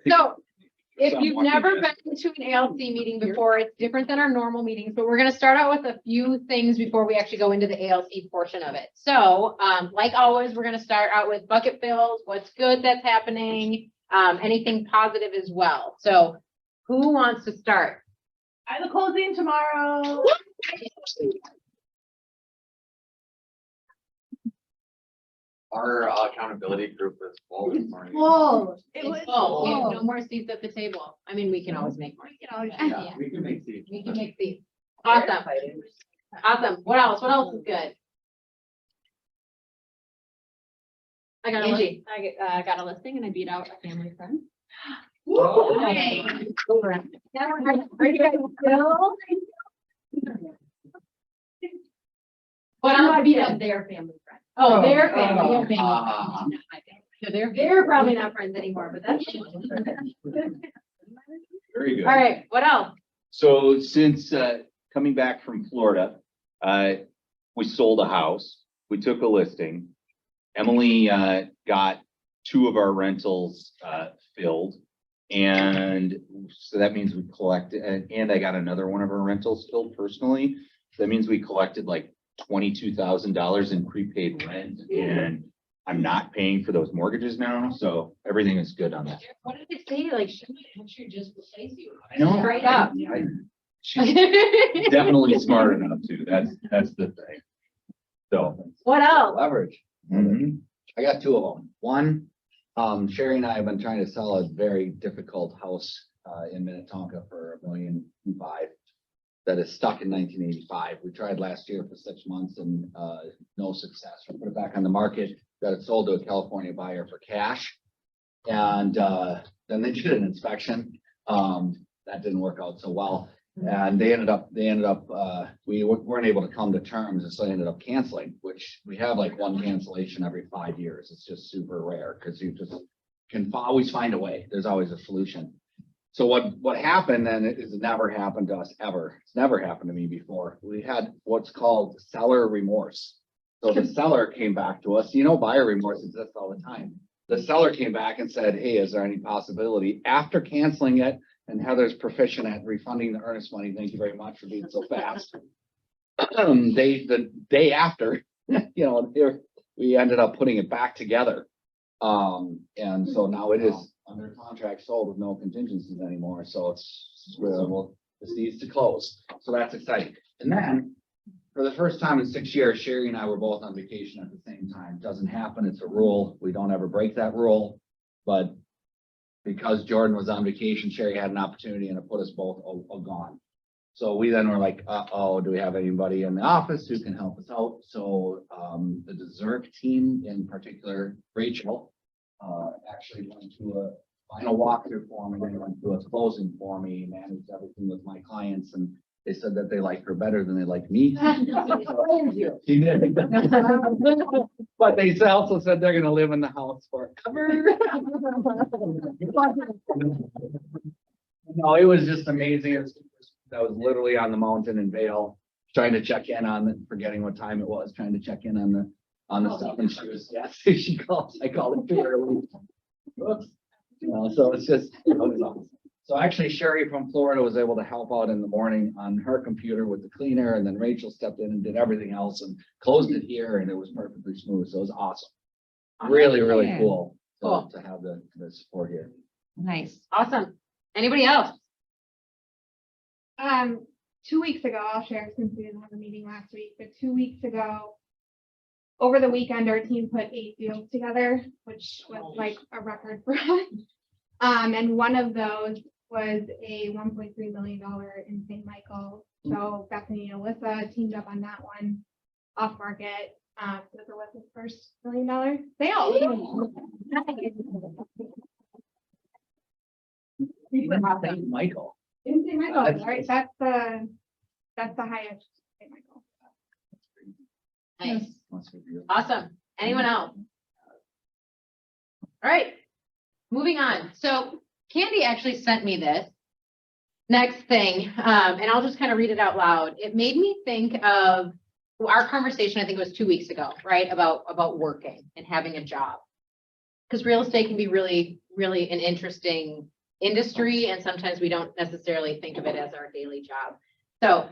So if you've never been to an ALC meeting before, it's different than our normal meetings, but we're going to start out with a few things before we actually go into the ALC portion of it. So like always, we're going to start out with bucket fills, what's good that's happening, anything positive as well. So who wants to start? I have a closing tomorrow. Our accountability group is full this morning. Whoa. It's full. We have no more seats at the table. I mean, we can always make more. Yeah, we can make these. We can make seats. Awesome. Awesome. What else? What else is good? I got Angie. I got a listing and I beat out a family friend. Oh, Hey. Are you guys still? What else? I beat out their family friend. Oh, their family. Your family. Ah. Not my family. So they're probably not friends anymore, but that's. Very good. All right. What else? So since coming back from Florida, we sold a house. We took a listing. Emily got 2 of our rentals filled. And so that means we collected, and I got another one of our rentals filled personally. So that means we collected like $22,000 in prepaid rent, and I'm not paying for those mortgages now. So everything is good on that. What did it say? Like, should we just replace you? I know. Straight up. She's definitely smart enough to. That's the thing. So. What else? Leverage. Mhm. I got 2 of them. One, Sherry and I have been trying to sell a very difficult house in Minnetonka for $1.5 million that is stuck in 1985. We tried last year for 6 months and no success. We put it back on the market, got it sold to a California buyer for cash. And then they did an inspection. That didn't work out so well. And they ended up, we weren't able to come to terms, and so they ended up canceling, which we have like 1 cancellation every 5 years. It's just super rare because you just can always find a way. There's always a solution. So what happened then is it never happened to us ever. It's never happened to me before. We had what's called seller remorse. So the seller came back to us, buyer remorse exists all the time. The seller came back and said, hey, is there any possibility after canceling it? And Heather's proficient at refunding the earnest money. Thank you very much for being so fast. The day after, we ended up putting it back together. And so now it is under contract sold with no contingencies anymore. So it's needs to close. So that's exciting. And then for the first time in 6 years, Sherry and I were both on vacation at the same time. Doesn't happen. It's a rule. We don't ever break that rule, but because Jordan was on vacation, Sherry had an opportunity and it put us both gone. So we then were like, oh, do we have anybody in the office who can help us out? So the dessert team, in particular, Rachel, actually went to a final walkthrough for me, and went to a closing for me, managed everything with my clients, and they said that they like her better than they like me. She did. But they also said they're gonna live in the house forever. No, it was just amazing. I was literally on the mountain in Vail, trying to check in on forgetting what time it was, trying to check in on the stuff, and she was, yes, she calls, I called it too early. Whoops. So it's just, it was awesome. So actually Sherry from Florida was able to help out in the morning on her computer with the cleaner, and then Rachel stepped in and did everything else and closed it here, and it was perfectly smooth. So it was awesome. Really, really cool to have the support here. Nice. Awesome. Anybody else? 2 weeks ago, I'll share since we didn't have a meeting last week, but 2 weeks ago, over the weekend, our team put 8 deals together, which was like a record for us. And one of those was a $1.3 million in St. Michael. So Bethany and Alyssa teamed up on that one off market. With Alyssa's first $1 million sale. Michael. In St. Michael, right? That's the highest St. Michael. Nice. Awesome. Anyone else? All right. Moving on. So Candy actually sent me this next thing, and I'll just kind of read it out loud. It made me think of our conversation, I think it was 2 weeks ago, right? About working and having a job. Because real estate can be really, really an interesting industry, and sometimes we don't necessarily think of it as our daily job. So,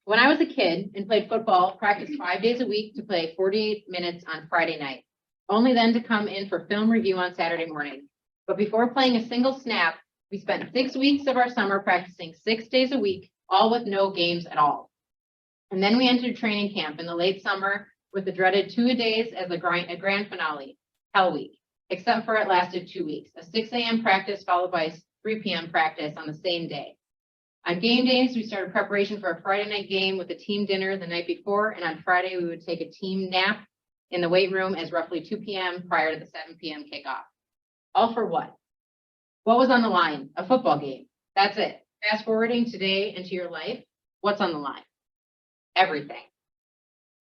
when I was a kid and played football, practiced 5 days a week to play 48 minutes on Friday night, only then to come in for film review on Saturday morning. But before playing a single snap, we spent 6 weeks of our summer practicing 6 days a week, all with no games at all. And then we entered training camp in the late summer with the dreaded 2-a-days as a grand finale, Hell Week, except for it lasted 2 weeks, a 6 a.m. practice followed by a 3 p.m. practice on the same day. On game days, we started preparation for a Friday night game with a team dinner the night before, and on Friday, we would take a team nap in the weight room as roughly 2 p.m. prior to the 7 p.m. kickoff. All for what? What was on the line? A football game. That's it. Fast forwarding today into your life, what's on the line? Everything.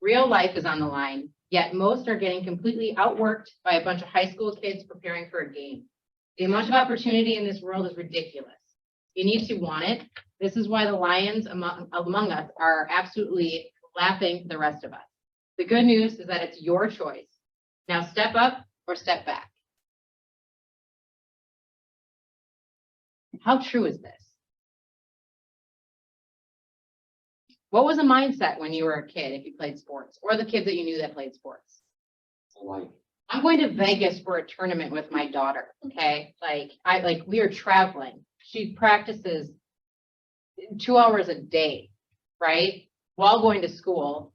Real life is on the line, yet most are getting completely outworked by a bunch of high school kids preparing for a game. The amount of opportunity in this world is ridiculous. You need to want it. This is why the lions among us are absolutely lapping the rest of us. The good news is that it's your choice. Now step up or step back. How true is this? What was the mindset when you were a kid if you played sports, or the kids that you knew that played sports? Like, I'm going to Vegas for a tournament with my daughter, okay? We are traveling. She practices 2 hours a day, right? While going to school,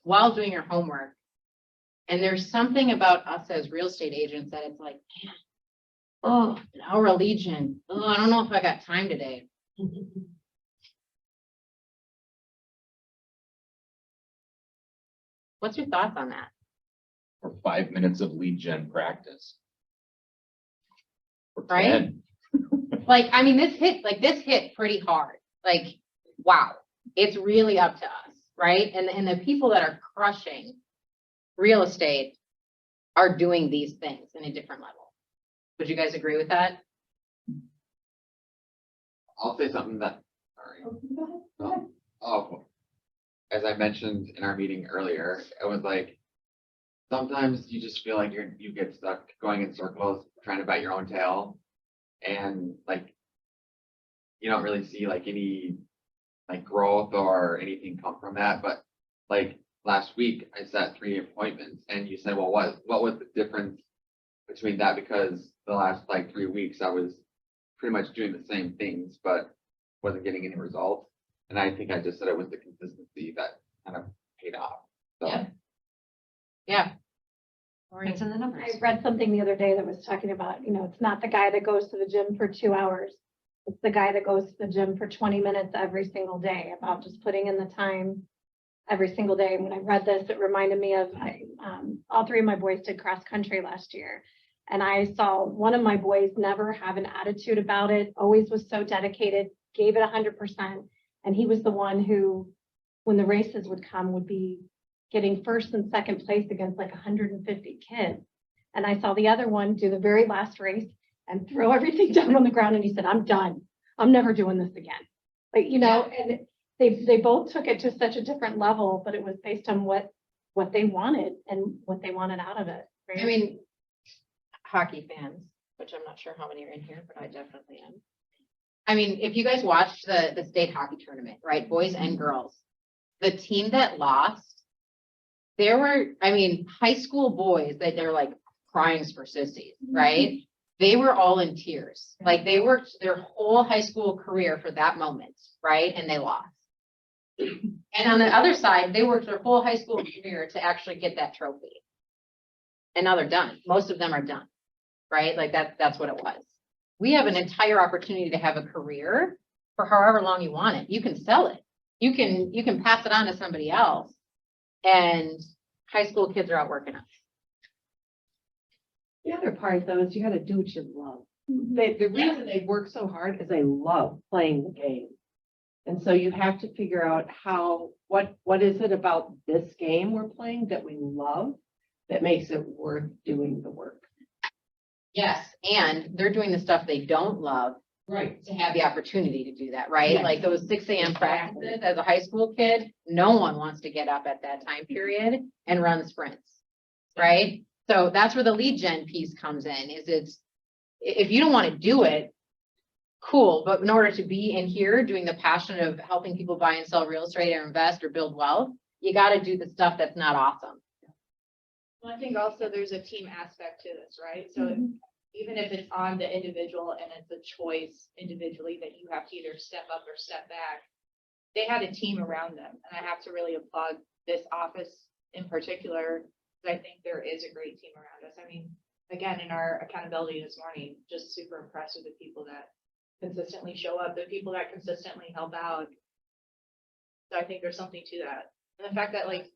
while doing her homework. And there's something about us as real estate agents that it's like, man, oh, our legion. Oh, I don't know if I got time today. What's your thoughts on that? Or 5 minutes of lead gen practice. Or Right? 10. I mean, this hit pretty hard. Like, wow, it's really up to us, right? And the people that are crushing real estate are doing these things in a different level. Would you guys agree with that? I'll say something that, sorry. Oh, as I mentioned in our meeting earlier, it was like, sometimes you just feel like you get stuck going in circles, trying to bite your own tail. And like, you don't really see like any like growth or anything come from that. But like last week I set 3 appointments, and you said, well, what was the difference between that? Because the last like 3 weeks I was pretty much doing the same things, but wasn't getting any results. And I think I just said it was the consistency that kind of paid off. So Yeah. Yeah. It's in the numbers. I read something the other day that was talking about, it's not the guy that goes to the gym for 2 hours. It's the guy that goes to the gym for 20 minutes every single day, about just putting in the time every single day. And when I read this, it reminded me of, all 3 of my boys did cross country last year. And I saw one of my boys never have an attitude about it, always was so dedicated, gave it 100%. And he was the one who, when the races would come, would be getting first and second place against like 150 kids. And I saw the other one do the very last race and throw everything down on the ground. And he said, I'm done. I'm never doing this again. And they both took it to such a different level, but it was based on what they wanted and what they wanted out of it. Right? I mean, hockey fans, which I'm not sure how many are in here, but I definitely am. I mean, if you guys watched the state hockey tournament, right, boys and girls, the team that lost, there were, high school boys that they're like crying for sissies, right? They were all in tears. Like they worked their whole high school career for that moment, right? And they lost. And on the other side, they worked their whole high school career to actually get that trophy. And now they're done. Most of them are done, right? Like that's what it was. We have an entire opportunity to have a career for however long you want it. You can sell it. You can pass it on to somebody else. And high school kids are out working us. The other part though is you gotta do what you love. The reason they work so hard is they love playing the game. And so you have to figure out what is it about this game we're playing that we love that makes it worth doing the work. Yes, and they're doing the stuff they don't love Right. to have the opportunity to do that, right? Yes. Like those 6 a.m. practices as a high school kid, no one wants to get up at that time period and run sprints, right? So that's where the lead gen piece comes in, if you don't want to do it, cool, but in order to be in here doing the passion of helping people buy and sell real estate or invest or build wealth, you got to do the stuff that's not awesome. Well, I think also there's a team aspect to this, right? So even if it's on the individual and it's a choice individually that you have to either step up or step back, they had a team around them. And I have to really applaud this office in particular, because I think there is a great team around us. I mean, again, in our accountability this morning, just super impressed with the people that consistently show up, the people that consistently help out. So I think there's something to that. And the fact that like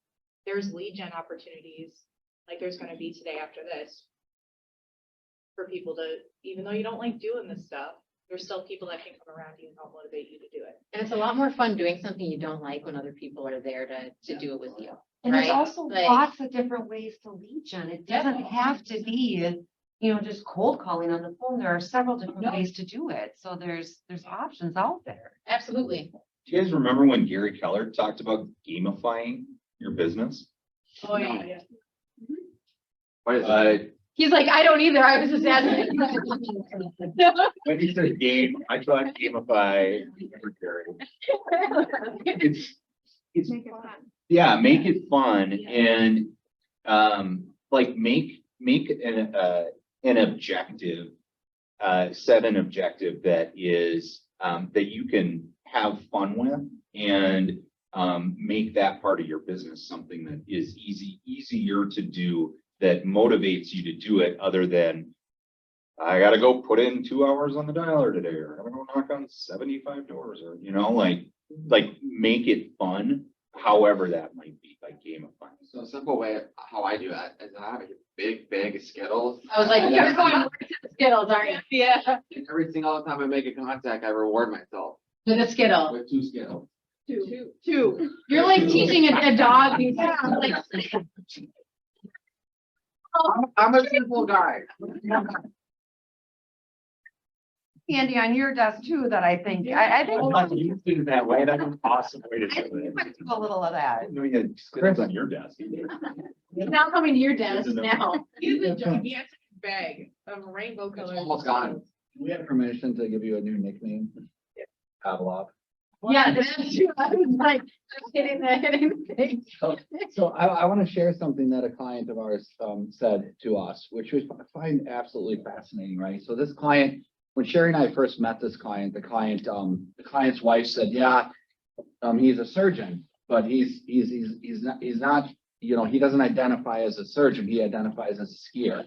there's lead gen opportunities, like there's going to be today after this, for people to, even though you don't like doing this stuff, there's still people that can come around you and help motivate you to do it. And it's a lot more fun doing something you don't like when other people are there to do it with you. And there's Right, also like- lots of different ways to lead gen. It doesn't have to be, just cold calling on the phone. There are several different ways to do it. So there's options out there. Absolutely. Do you guys remember when Gary Keller talked about gamifying your business? Oh, yeah. What is it? He's like, I don't either. I was just asking. When he said game, I thought gamify. It's Make it fun. yeah, make it fun and like make an objective, set an objective that is that you can have fun with and make that part of your business something that is easier to do, that motivates you to do it, other than I gotta go put in 2 hours on the dialer today, or I'm gonna go knock on 75 doors, or like make it fun, however that might be, by gamifying. So a simple way, how I do that is I have a big bag of Skittles. I was like, And you're going to the Skittles, aren't you? Yeah. every single time I make a contact, I reward myself With a Skittle. with 2 Skittles. Two. You're like teaching a dog these things. Like, I'm a simple guy. Candy on your desk too, that I think, I think. You think it that way, that's an awesome way to I think do you it. might do a little of that. No, you had scripts on your desk. it's now coming to your desk now. He's a gigantic bag of rainbow It's colors. almost gone. We have permission to give you a new nickname. Pavlov. Yeah, that's true. I was like, hitting the thing. So I want to share something that a client of ours said to us, which we find absolutely fascinating, right? So this client, when Sherry and I first met this client, the client's wife said, yeah, he's a surgeon, but he's not, he doesn't identify as a surgeon. He identifies as a skier.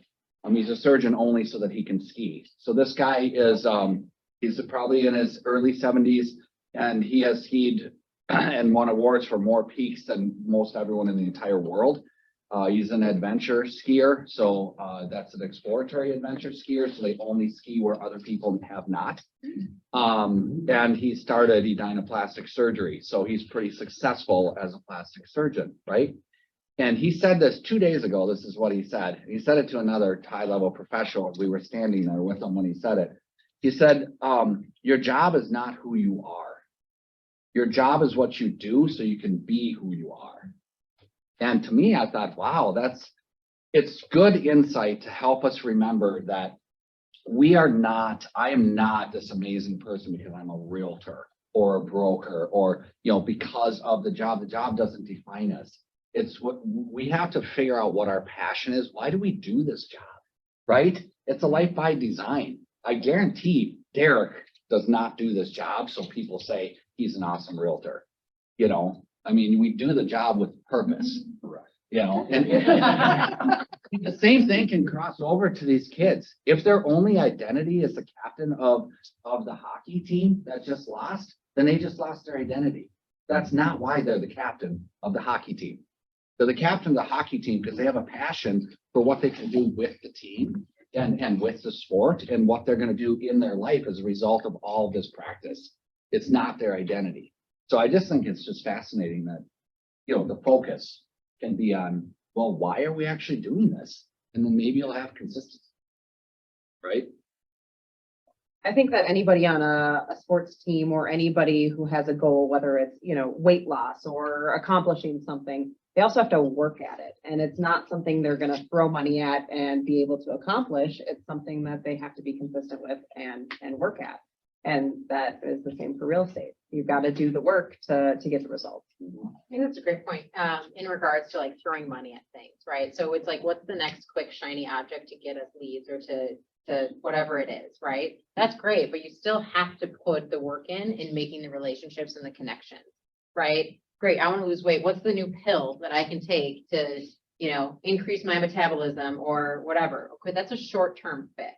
He's a surgeon only so that he can ski. So this guy is, he's probably in his early 70s, and he has skied and won awards for more peaks than most everyone in the entire world. He's an adventure skier, so that's an exploratory adventure skier, so they only ski where other people have not. And he started edinoplastic surgery, so he's pretty successful as a plastic surgeon, right? And he said this 2 days ago. This is what he said. He said it to another high-level professional. We were standing there with him when he said it. He said, your job is not who you are. Your job is what you do so you can be who you are. And to me, I thought, wow, it's good insight to help us remember that I am not this amazing person because I'm a realtor or a broker or, because of the job. The job doesn't define us. It's what we have to figure out what our passion is. Why do we do this job? Right? It's a life by design. I guarantee Derek does not do this job so people say he's an awesome realtor. We do the job with purpose. And the same thing can cross over to these kids. If their only identity is the captain of the hockey team that just lost, then they just lost their identity. That's not why they're the captain of the hockey team. They're the captain of the hockey team because they have a passion for what they can do with the team and with the sport and what they're going to do in their life as a result of all of this practice. It's not their identity. So I just think it's just fascinating that, the focus can be on, well, why are we actually doing this? And then maybe you'll have consistency, right? I think that anybody on a sports team or anybody who has a goal, whether it's, weight loss or accomplishing something, they also have to work at it. And it's not something they're going to throw money at and be able to accomplish. It's something that they have to be consistent with and work at. And that is the same for real estate. You've got to do the work to get the results. I think that's a great point, in regards to like throwing money at things, right? So it's like, what's the next quick shiny object to get us leads or to whatever it is, right? That's great, but you still have to put the work in making the relationships and the connections, right? Great, I want to lose weight. What's the new pill that I can take to, increase my metabolism or whatever? Okay, that's a short-term fix.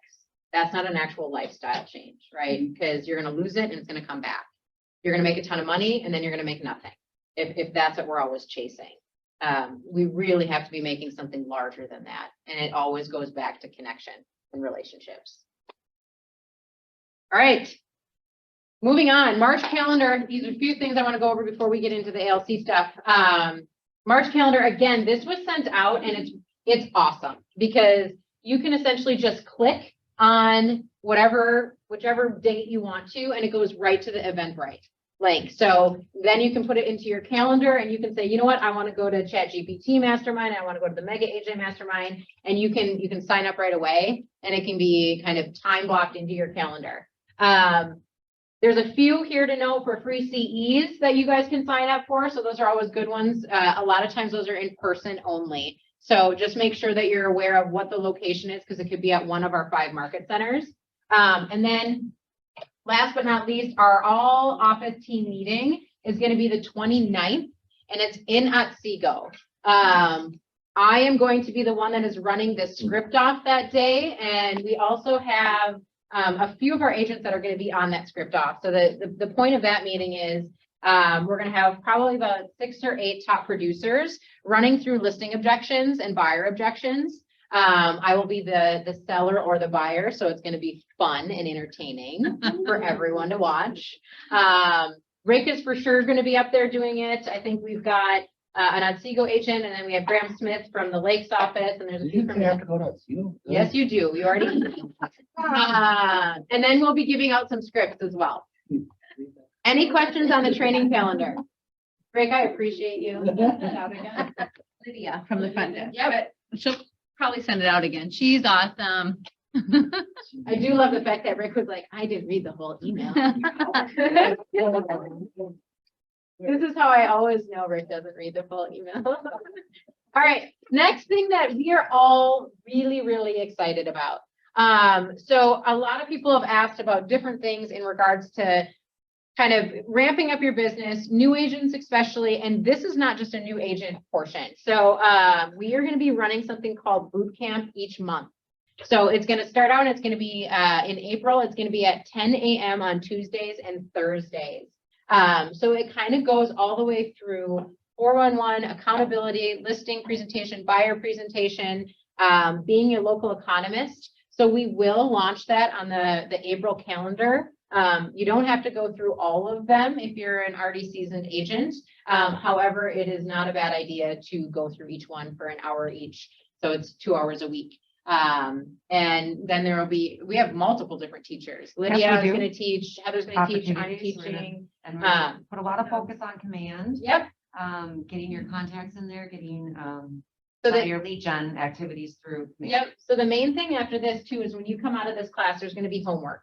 That's not an actual lifestyle change, right? Because you're going to lose it and it's going to come back. You're going to make a ton of money and then you're going to make nothing. If that's what we're always chasing. We really have to be making something larger than that. And it always goes back to connection and relationships. All right. Moving on, March calendar. These are a few things I want to go over before we get into the ALC stuff. March calendar, again, this was sent out and it's awesome because you can essentially just click on whichever date you want to, and it goes right to the Eventbrite link. So then you can put it into your calendar and you can say, you know what, I want to go to ChatGPT Mastermind. I want to go to the Mega AJ Mastermind, and you can sign up right away and it can be kind of time blocked into your calendar. There's a few here to know for free CEs that you guys can sign up for. So those are always good ones. A lot of times those are in person only. So just make sure that you're aware of what the location is because it could be at one of our 5 market centers. And then last but not least, our all office team meeting is going to be the 29th and it's in Otsego. I am going to be the one that is running the script off that day. And we also have a few of our agents that are going to be on that script off. So the point of that meeting is we're going to have probably about 6 or 8 top producers running through listing objections and buyer objections. I will be the seller or the buyer, so it's going to be fun and entertaining for everyone to watch. Rick is for sure going to be up there doing it. I think we've got an Otsego agent, and then we have Graham Smith from the Lakes office, and there's a few from have to go to Otsego? Yes, you do. You already. And then we'll be giving out some scripts as well. Any questions on the training calendar? Rick, I appreciate you. Lydia from the front desk. Yeah, but She'll probably send it out again. She's awesome. I do love the fact that Rick was like, I didn't read the whole email. This is how I always know Rick doesn't read the full email. All right, next thing that we are all really, really excited about. So a lot of people have asked about different things in regards to kind of ramping up your business, new agents especially, and this is not just a new agent portion. So we are going to be running something called boot camp each month. So it's going to start out, it's going to be in April, it's going to be at 10 a.m. on Tuesdays and Thursdays. So it kind of goes all the way through 411, accountability, listing presentation, buyer presentation, being a local economist. So we will launch that on the April calendar. You don't have to go through all of them if you're an already seasoned agent. However, it is not a bad idea to go through each one for an hour each. So it's 2 hours a week. And then we have multiple different teachers. Lydia is going to teach, Heather's going to teach, I'm Opportunities, teaching. And we're put a lot of focus on command, Yep. getting your contacts in there, getting So some that, of your lead gen activities through. command. yep. So the main thing after this too is when you come out of this class, there's going to be homework.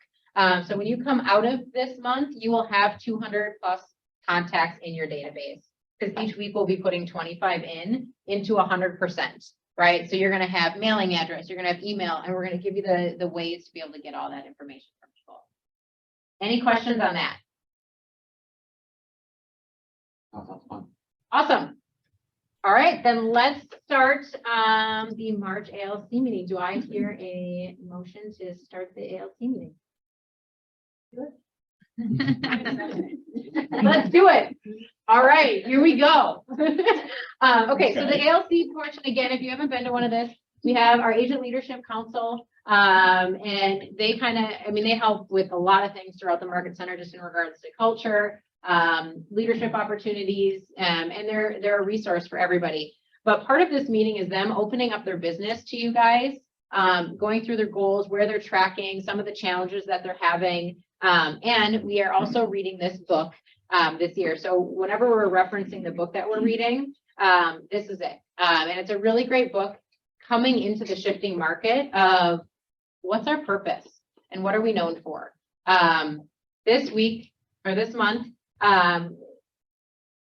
So when you come out of this month, you will have 200 plus contacts in your database because each week we'll be putting 25 into 100%, right? So you're going to have mailing address, you're going to have email, and we're going to give you the ways to be able to get all that information from people. Any questions on that? Oh, that's fun. Awesome. All right, then let's start the March ALC meeting. Do I hear a motion to start the ALC meeting? Let's do it. All right, here we go. Okay, so the ALC portion, again, if you haven't been to one of this, we have our Agent Leadership Council, and they they help with a lot of things throughout the Market Center, just in regards to culture, leadership opportunities, and they're a resource for everybody. But part of this meeting is them opening up their business to you guys going through their goals, where they're tracking, some of the challenges that they're having. And we are also reading this book this year. So whenever we're referencing the book that we're reading, this is it. And it's a really great book coming into the shifting market of what's our purpose and what are we known for? This week or this month,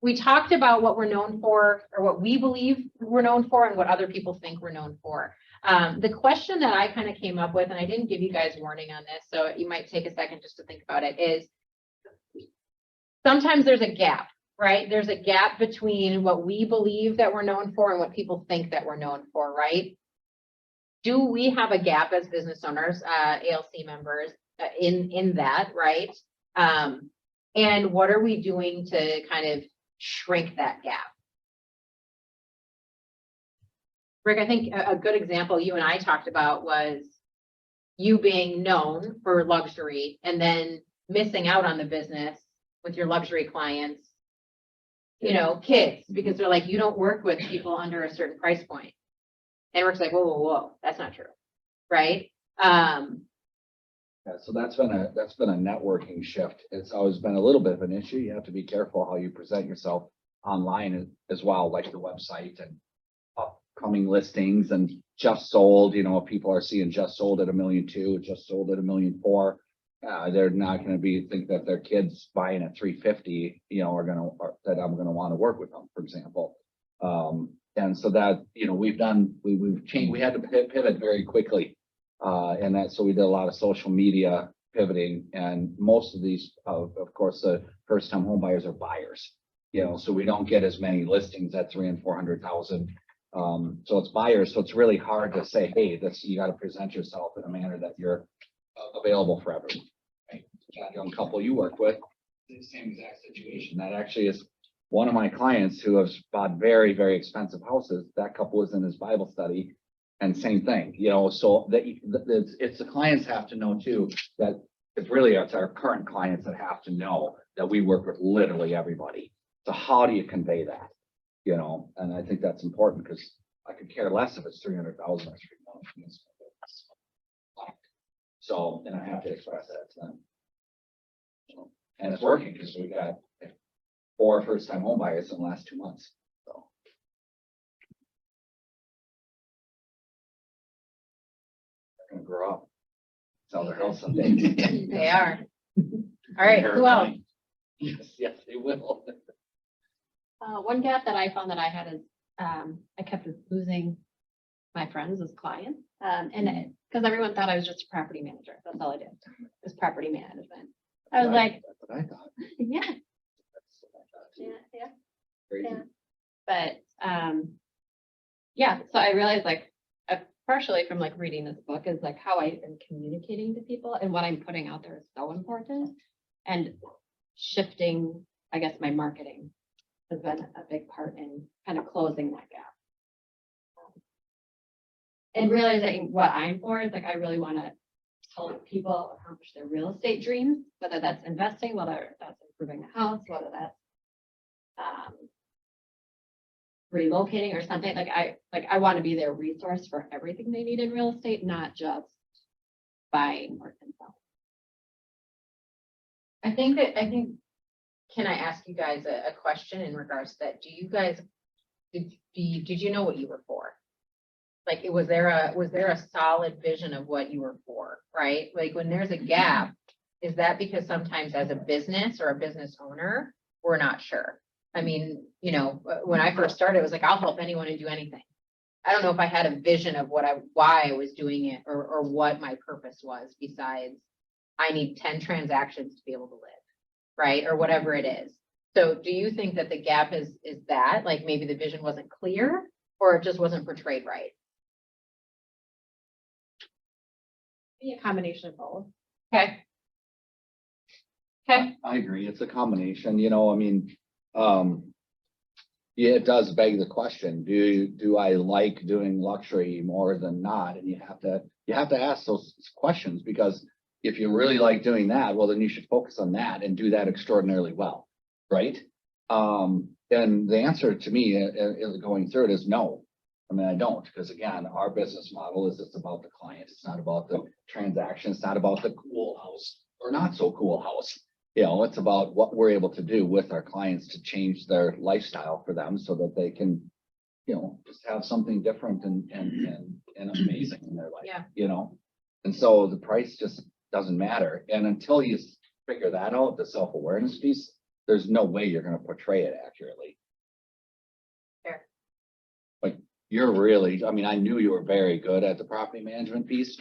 we talked about what we're known for or what we believe we're known for and what other people think we're known for. The question that I kind of came up with, and I didn't give you guys warning on this, so you might take a second just to think about it, is sometimes there's a gap, right? There's a gap between what we believe that we're known for and what people think that we're known for, right? Do we have a gap as business owners, ALC members, in that, right? And what are we doing to kind of shrink that gap? Rick, I think a good example you and I talked about was you being known for luxury and then missing out on the business with your luxury clients, you know, kids, because they're like, you don't work with people under a certain price point. And Rick's like, whoa, whoa, whoa, that's not true, right? Yeah, so that's been a networking shift. It's always been a little bit of an issue. You have to be careful how you present yourself online as well, like the website and upcoming listings and just sold. You know, if people are seeing just sold at $1.2 million, just sold at $1.4 million, they're not going to think that their kids buying at 350, you know, that I'm going to want to work with them, for example. And so that, you know, we've changed, we had to pivot very quickly. So we did a lot of social media pivoting, and most of these, of course, the first time home buyers are buyers, you know, so we don't get as many listings at 300,000 and 400,000. So it's buyers. So it's really hard to say, hey, you got to present yourself in a manner that you're available for everyone. Right? That young couple you work with, the same exact situation. That actually is one of my clients who has bought very, very expensive houses. That couple was in his Bible study. And same thing, you know, so it's the clients have to know too, that it's our current clients that have to know that we work with literally everybody. So how do you convey that? You know, and I think that's important because I could care less if it's 300,000 or 3 million. So, and I have to express that to them. So, and it's working because we got 4 first-time home buyers in the last 2 months. So. Gonna grow up, sell their house someday. They are. All right, who else? Yes, they will. One gap that I found that I had is, I kept losing my friends as clients. And because everyone thought I was just a property manager. That's all I did, was property management. I was like, That's what I thought. yeah, That's what I thought too. yeah. Crazy. Yeah. But, yeah, so I realized like, partially from like reading this book is like how I am communicating to people and what I'm putting out there is so important. And shifting, I guess, my marketing has been a big part in kind of closing that gap. And realizing what I'm for is like, I really want to help people accomplish their real estate dreams, whether that's investing, whether that's improving the house, whether that's relocating or something. I want to be their resource for everything they need in real estate, not just buying or selling. Can I ask you guys a question in regards to that? Do you guys, did you know what you were for? Like, was there a solid vision of what you were for, right? Like when there's a gap, is that because sometimes as a business or a business owner, we're not sure? I mean, you know, when I first started, it was like, I'll help anyone and do anything. I don't know if I had a vision of why I was doing it or what my purpose was besides I need 10 transactions to be able to live, right? Or whatever it is. So do you think that the gap is that like maybe the vision wasn't clear or it just wasn't portrayed right? Be a combination of both. Okay. Okay. I agree. It's a combination, you know, I mean, yeah, it does beg the question, do I like doing luxury more than not? And you have to ask those questions, because if you really like doing that, well, then you should focus on that and do that extraordinarily well. Right. And the answer to me going through it is no. I mean, I don't, because again, our business model is it's about the client. It's not about the transaction. It's not about the cool house or not so cool house. You know, it's about what we're able to do with our clients to change their lifestyle for them so that they can, you know, just have something different and amazing in their life. Yeah. You know, and so the price just doesn't matter. And until you figure that out, the self-awareness piece, there's no way you're gonna portray it accurately. Fair. Like, you're really, I mean, I knew you were very good at the property management piece.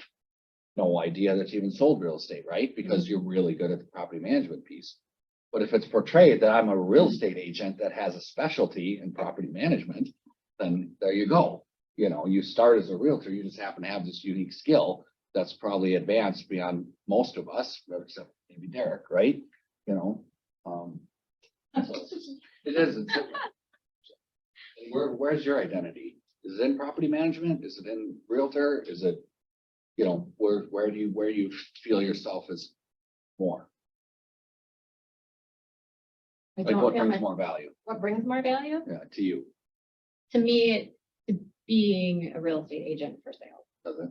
No idea that you even sold real estate, right? Because you're really good at the property management piece. But if it's portrayed that I'm a real estate agent that has a specialty in property management, then there you go. You know, you start as a realtor, you just happen to have this unique skill that's probably advanced beyond most of us, except maybe Derek, right? You know, so it is. Where's your identity? Is it in property management? Is it in realtor? Is it, you know, where do you feel yourself as more? I Like don't what feel brings my- more value, What brings more value? to you? To me, being a real estate agent for sale. Does it?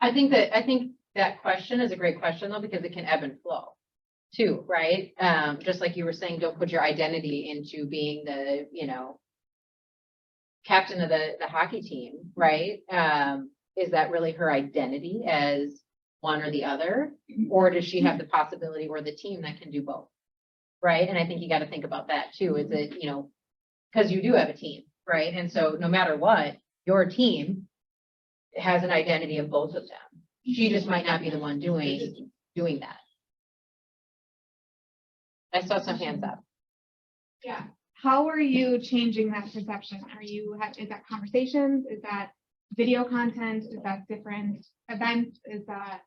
I think that question is a great question though, because it can ebb and flow too, right? Just like you were saying, don't put your identity into being the, you know, captain of the hockey team, right? Is that really her identity as one or the other? Or does she have the possibility or the team that can do both? Right? And I think you got to think about that too. Is it, you know, because you do have a team, right? And so no matter what, your team has an identity of both of them. She just might not be the one doing that. I saw some hands up. Yeah. How are you changing that perception? Is that conversations? Is that video content? Is that different events? Is that,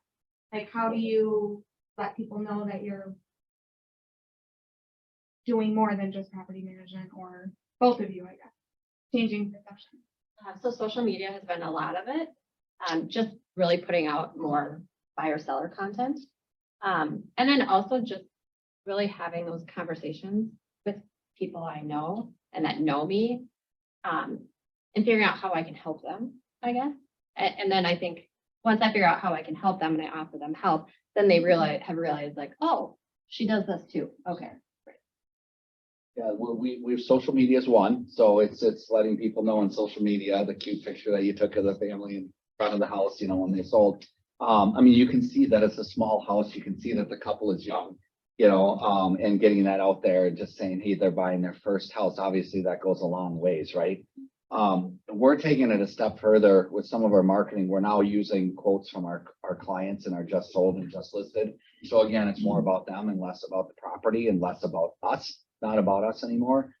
like, how do you let people know that you're doing more than just property management, or both of you, I guess, changing perception? So social media has been a lot of it. Just really putting out more buyer seller content. And then also just really having those conversations with people I know and that know me. And figuring out how I can help them, I guess. And then I think once I figure out how I can help them and I offer them help, then they have realized like, oh, she does this too. Okay. Yeah, we've social media is one, so it's letting people know on social media, the cute picture that you took of the family in front of the house, you know, when they sold. I mean, you can see that it's a small house. You can see that the couple is young, you know, and getting that out there and just saying, hey, they're buying their first house. Obviously, that goes a long ways, right? We're taking it a step further with some of our marketing. We're now using quotes from our clients and our just sold and just listed. So again, it's more about them and less about the property and less about us, not about us anymore.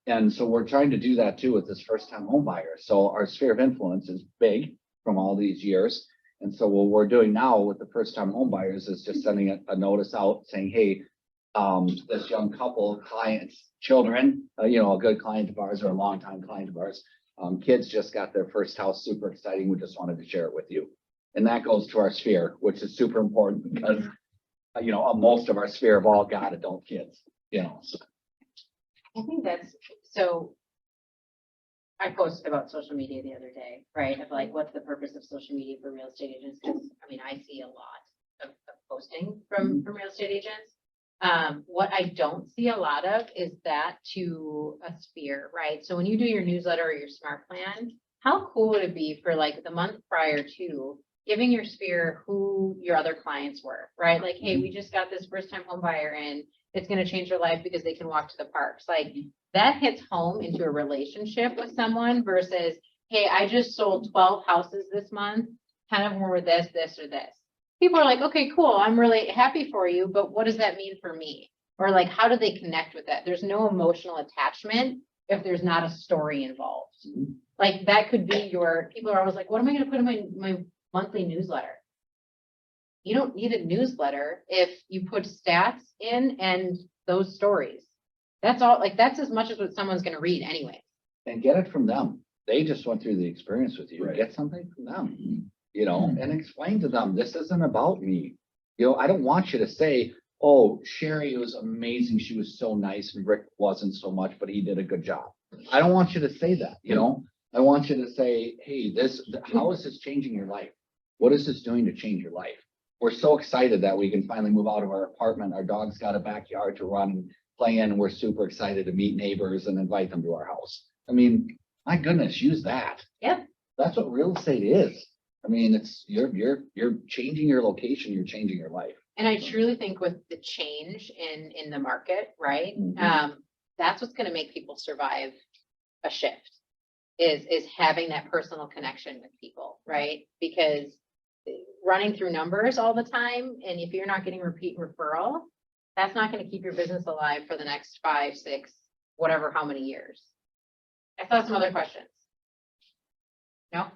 And so we're trying to do that too with this first time home buyer. So our sphere of influence is big from all these years. And so what we're doing now with the first time home buyers is just sending a notice out saying, hey, this young couple, clients, children, you know, a good client of ours or a longtime client of ours, kids just got their first house, super exciting. We just wanted to share it with you. And that goes to our sphere, which is super important because, you know, most of our sphere have all got adult kids, you know. So. I think that's, so I posted about social media the other day, right? Of like, what's the purpose of social media for real estate agents? Because I mean, I see a lot of posting from real estate agents. What I don't see a lot of is that to a sphere, right? So when you do your newsletter or your smart plan, how cool would it be for like the month prior to giving your sphere who your other clients were, right? Like, hey, we just got this first time home buyer in. It's going to change their life because they can walk to the parks. Like that hits home into a relationship with someone versus, hey, I just sold 12 houses this month. 10 of them were this, this, or this. People are like, okay, cool. I'm really happy for you, but what does that mean for me? Or like, how do they connect with that? There's no emotional attachment if there's not a story involved. Like that could be people are always like, what am I going to put in my monthly newsletter? You don't need a newsletter if you put stats in and those stories. That's all, like, that's as much as what someone's going to read anyway. And get it from them. They just went through the experience with you. Right. Get something from them, you know, and explain to them, this isn't about me. You know, I don't want you to say, oh, Sherry was amazing. She was so nice and Rick wasn't so much, but he did a good job. I don't want you to say that, you know? I want you to say, hey, how is this changing your life? What is this doing to change your life? We're so excited that we can finally move out of our apartment. Our dog's got a backyard to run and play in. We're super excited to meet neighbors and invite them to our house. I mean, my goodness, use that. Yep. That's what real estate is. I mean, it's, you're changing your location, you're changing your life. And I truly think with the change in the market, right? Mhm. That's what's gonna make people survive a shift. Is having that personal connection with people, right? Because running through numbers all the time, and if you're not getting repeat referral, that's not gonna keep your business alive for the next 5, 6, whatever, how many years. I saw some other questions. No?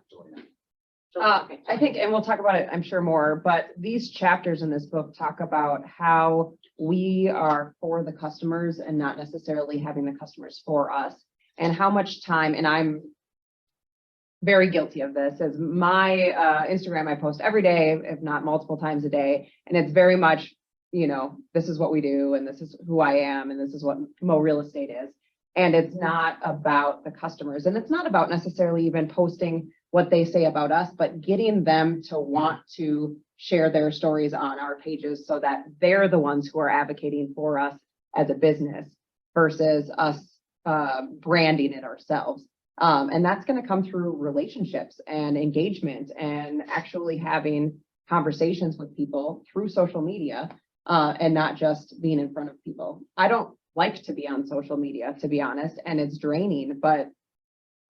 Okay. I think, and we'll talk about it, I'm sure more, but these chapters in this book talk about how we are for the customers and not necessarily having the customers for us. And how much time, and I'm very guilty of this, as my Instagram, I post every day, if not multiple times a day. And it's very much, you know, this is what we do, and this is who I am, and this is what Mo Real Estate is. And it's not about the customers. And it's not about necessarily even posting what they say about us, but getting them to want to share their stories on our pages so that they're the ones who are advocating for us as a business versus us branding it ourselves. And that's going to come through relationships and engagement and actually having conversations with people through social media and not just being in front of people. I don't like to be on social media, to be honest, and it's draining, but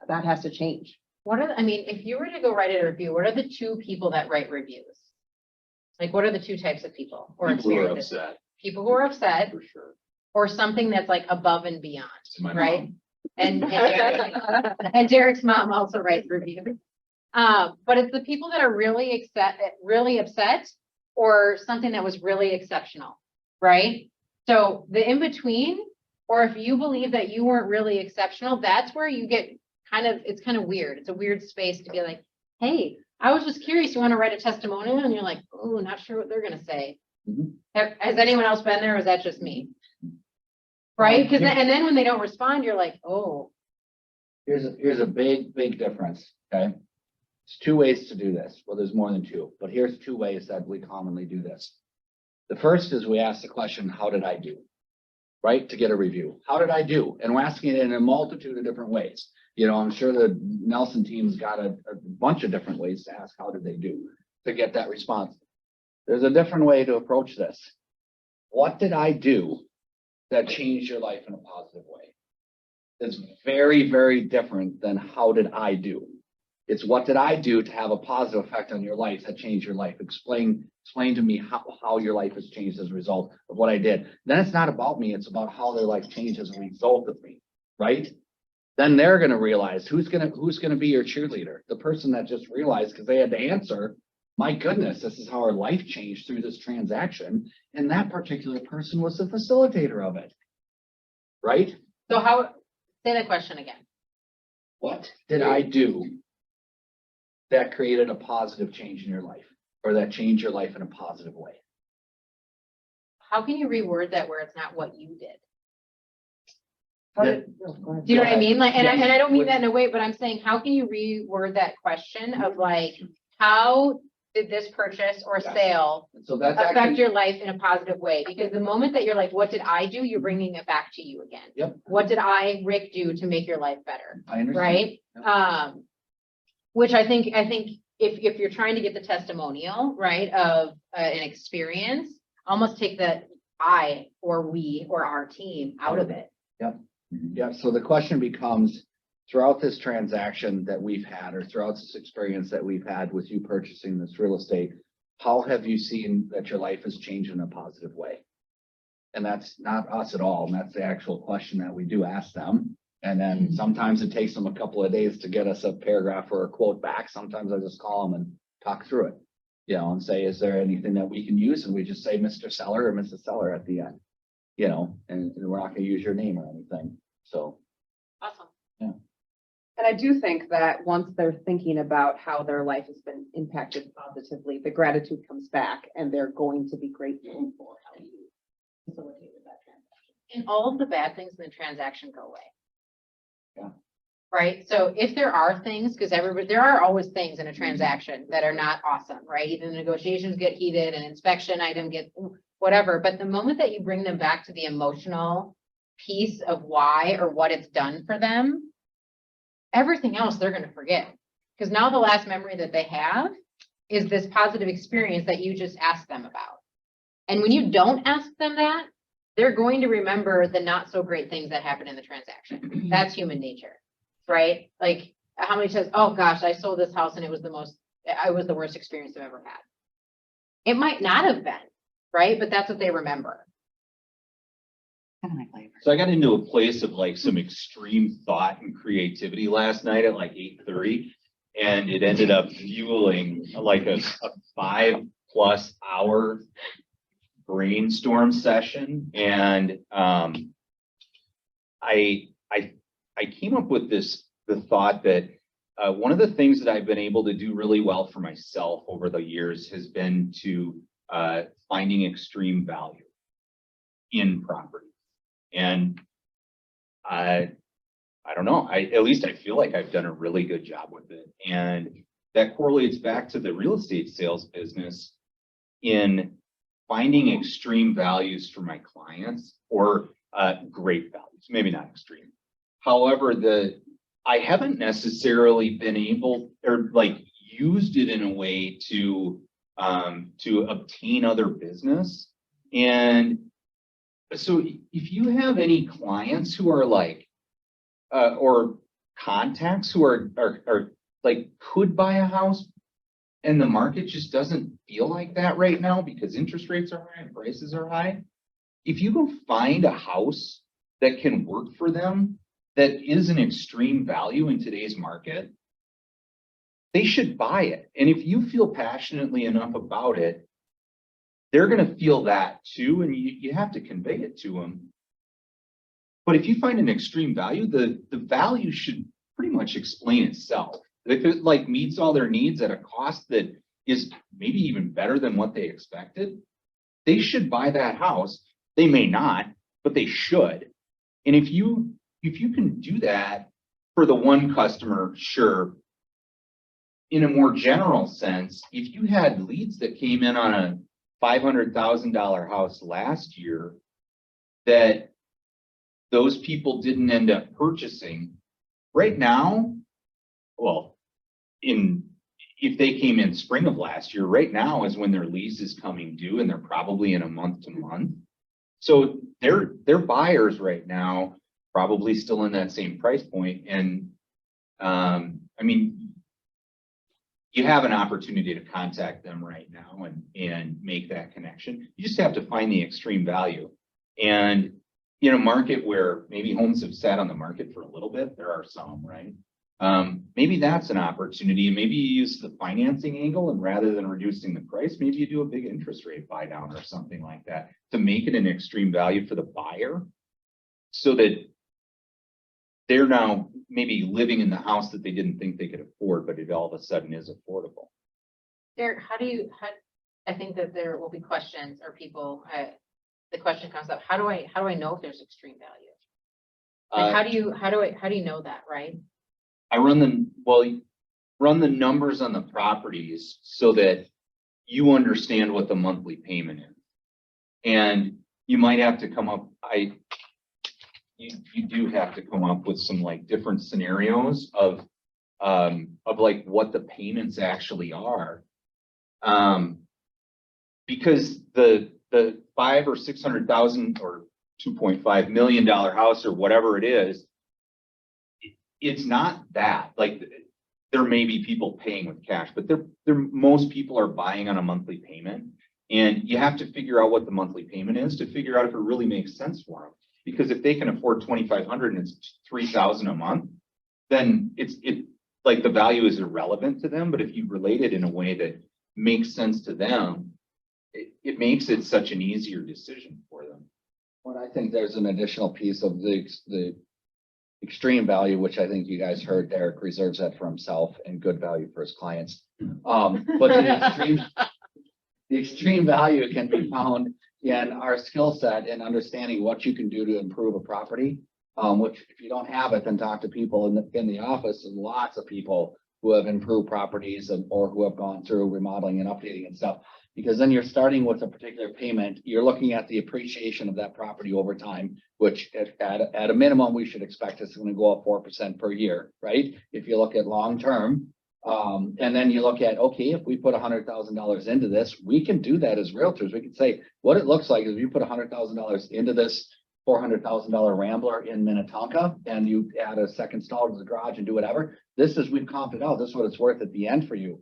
that has to change. I mean, if you were to go write a review, what are the 2 people that write reviews? Like, what are the 2 types of people or People who are experiences? upset, People who are upset, for sure. or something that's like above and beyond, My right? mom. And Derek's mom also writes reviews. But it's the people that are really upset, or something that was really exceptional, right? So the in between, or if you believe that you weren't really exceptional, that's where you get it's kind of weird. It's a weird space to be like, hey, I was just curious, you want to write a testimonial? And you're like, oh, not sure what they're gonna say. Mhm. Has anyone else been there, or is that just me? Right? Because and then when they don't respond, you're like, oh. Here's a big difference, okay? There's 2 ways to do this. Well, there's more than 2, but here's 2 ways that we commonly do this. The first is we ask the question, how did I do? Right? To get a review. How did I do? And we're asking it in a multitude of different ways. You know, I'm sure the Nelson team's got a bunch of different ways to ask, how did they do to get that response? There's a different way to approach this. What did I do that changed your life in a positive way? It's very, very different than how did I do? It's what did I do to have a positive effect on your life that changed your life? Explain to me how your life has changed as a result of what I did. Then it's not about me, it's about how their life changed as a result of me, right? Then they're gonna realize who's gonna be your cheerleader, the person that just realized because they had to answer, my goodness, this is how our life changed through this transaction. And that particular person was the facilitator of it. Right? So say that question again. What did I do that created a positive change in your life, or that changed your life in a positive way? How can you reword that where it's not what you did? How Yeah. did- oh, go ahead. Do you know what I mean? Like, and Yeah. I don't mean that in a way, but I'm saying, how can you reword that question of like, how did this purchase or Yeah. sale So that's affect actually, your life in a positive way? Because the moment that you're like, what did I do? You're bringing it back to you again. Yep. What did Rick, do to make your life better? I understand. Right? Yep. Which I think if you're trying to get the testimonial, right, of an experience, almost take the I or we or our team out of it. Yeah, so the question becomes, throughout this transaction that we've had, or throughout this experience that we've had with you purchasing this real estate, how have you seen that your life has changed in a positive way? And that's not us at all, and that's the actual question that we do ask them. And then sometimes it takes them a couple of days to get us a paragraph or a quote back. Sometimes I just call them and talk through it, you know, and say, is there anything that we can use? And we just say Mr. Seller or Mrs. Seller at the end, you know, and we're not gonna use your name or anything, so. Awesome. And I do think that once they're thinking about how their life has been impacted positively, the gratitude comes back and they're going to be grateful for how you facilitated that transaction. And all of the bad things in the transaction go away. Yeah. Right? So if there are things, because there are always things in a transaction that are not awesome, right? Either the negotiations get heated, an inspection item gets whatever, but the moment that you bring them back to the emotional piece of why or what it's done for them, everything else they're gonna forget. Because now the last memory that they have is this positive experience that you just asked them about. And when you don't ask them that, they're going to remember the not so great things that happened in the transaction. That's human nature, right? Like how many times, oh gosh, I sold this house and it was the worst experience I've ever had. It might not have been, right? But that's what they remember. So I got into a place of like some extreme thought and creativity last night at like 8:30. And it ended up fueling like a 5+ hour brainstorm session. And I came up with the thought that one of the things that I've been able to do really well for myself over the years has been to finding extreme value in property. And I don't know, at least I feel like I've done a really good job with it. And that correlates back to the real estate sales business in finding extreme values for my clients, or great values, maybe not extreme. However, I haven't necessarily been able or like used it in a way to obtain other business. And so if you have any clients who are like, or contacts who are like could buy a house and the market just doesn't feel like that right now because interest rates are high and prices are high. If you go find a house that can work for them, that is an extreme value in today's market, they should buy it. And if you feel passionately enough about it, they're going to feel that too. And you have to convey it to them. But if you find an extreme value, the value should pretty much explain itself. If it like meets all their needs at a cost that is maybe even better than what they expected, they should buy that house. They may not, but they should. And if you can do that for the one customer, sure. In a more general sense, if you had leads that came in on a $500,000 house last year that those people didn't end up purchasing right now, well, if they came in spring of last year, right now is when their lease is coming due and they're probably in a month to month. So they're buyers right now, probably still in that same price point. And I mean, you have an opportunity to contact them right now and make that connection. You just have to find the extreme value. And in a market where maybe homes have sat on the market for a little bit, there are some, right? Maybe that's an opportunity, and maybe you use the financing angle, and rather than reducing the price, maybe you do a big interest rate buy down or something like that to make it an extreme value for the buyer, so that they're now maybe living in the house that they didn't think they could afford, but it all of a sudden is affordable. Derek, I think that there will be questions or people, the question comes up, how do I know if there's extreme value? Like, how do you know that, right? I run the numbers on the properties so that you understand what the monthly payment is. And you might have to come up, you do have to come up with some like different scenarios of like what the payments actually are. Because the $500,000 or $600,000 or $2.5 million house or whatever it is, it's not that. Like there may be people paying with cash, but most people are buying on a monthly payment, and you have to figure out what the monthly payment is to figure out if it really makes sense for them. Because if they can afford $2,500 and it's $3,000 a month, then it's like the value is irrelevant to them. But if you relate it in a way that makes sense to them, it makes it such an easier decision for them. Well, I think there's an additional piece of the extreme value, which I think you guys heard Derek reserves that for himself, and good value for his clients. But the extreme value can be found in our skill set and understanding what you can do to improve a property. Which if you don't have it, then talk to people in the office, and lots of people who have improved properties or who have gone through remodeling and updating and stuff. Because then you're starting with a particular payment, you're looking at the appreciation of that property over time, which at a minimum, we should expect is going to go up 4% per year, right? If you look at long-term, and then you look at, okay, if we put $100,000 into this, we can do that as realtors. We can say what it looks like is you put $100,000 into this $400,000 Rambler in Minnetonka, and you add a second stall to the garage and do whatever. This is, we've comped it out. This is what it's worth at the end for you.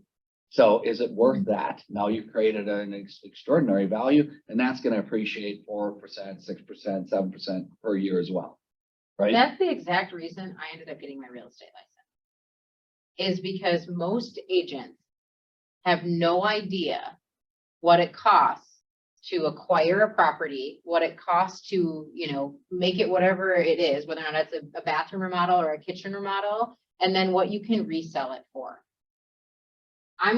So is it worth that? Now you've created an extraordinary value, and that's going to appreciate 4%, 6%, 7% per year as well. Right? That's the exact reason I ended up getting my real estate license. Is because most agents have no idea what it costs to acquire a property, what it costs to, make it whatever it is, whether or not it's a bathroom remodel or a kitchen remodel, and then what you can resell it for. I'm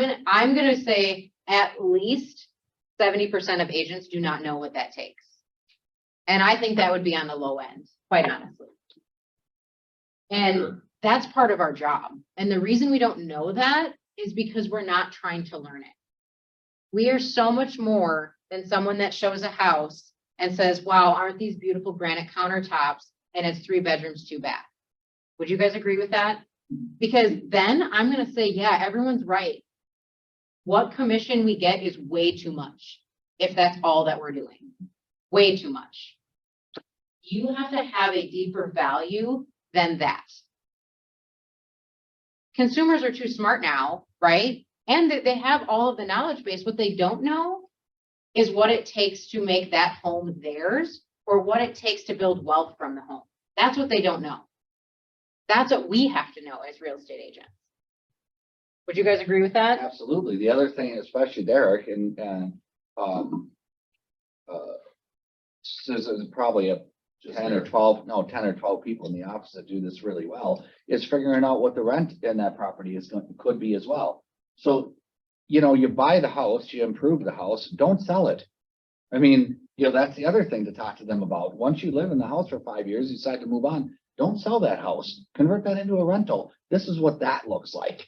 gonna say at least 70% of agents do not know what that takes. And I think that would be on the low end, quite honestly. And that's part of our job. And the reason we don't know that is because we're not trying to learn it. We are so much more than someone that shows a house and says, wow, aren't these beautiful granite countertops? And it's 3 bedrooms, 2 baths. Would you guys agree with that? Because then I'm going to say, yeah, everyone's right. What commission we get is way too much. If that's all that we're doing, way too much. You have to have a deeper value than that. Consumers are too smart now, right? And they have all of the knowledge base. What they don't know is what it takes to make that home theirs, or what it takes to build wealth from the home. That's what they don't know. That's what we have to know as real estate agents. Would you guys agree with that? Absolutely. The other thing, especially Derek, and there's probably 10 or 12 people in the office that do this really well, is figuring out what the rent in that property could be as well. So, you buy the house, you improve the house, don't sell it. I mean, that's the other thing to talk to them about. Once you live in the house for 5 years, you decide to move on, don't sell that house, convert that into a rental. This is what that looks like.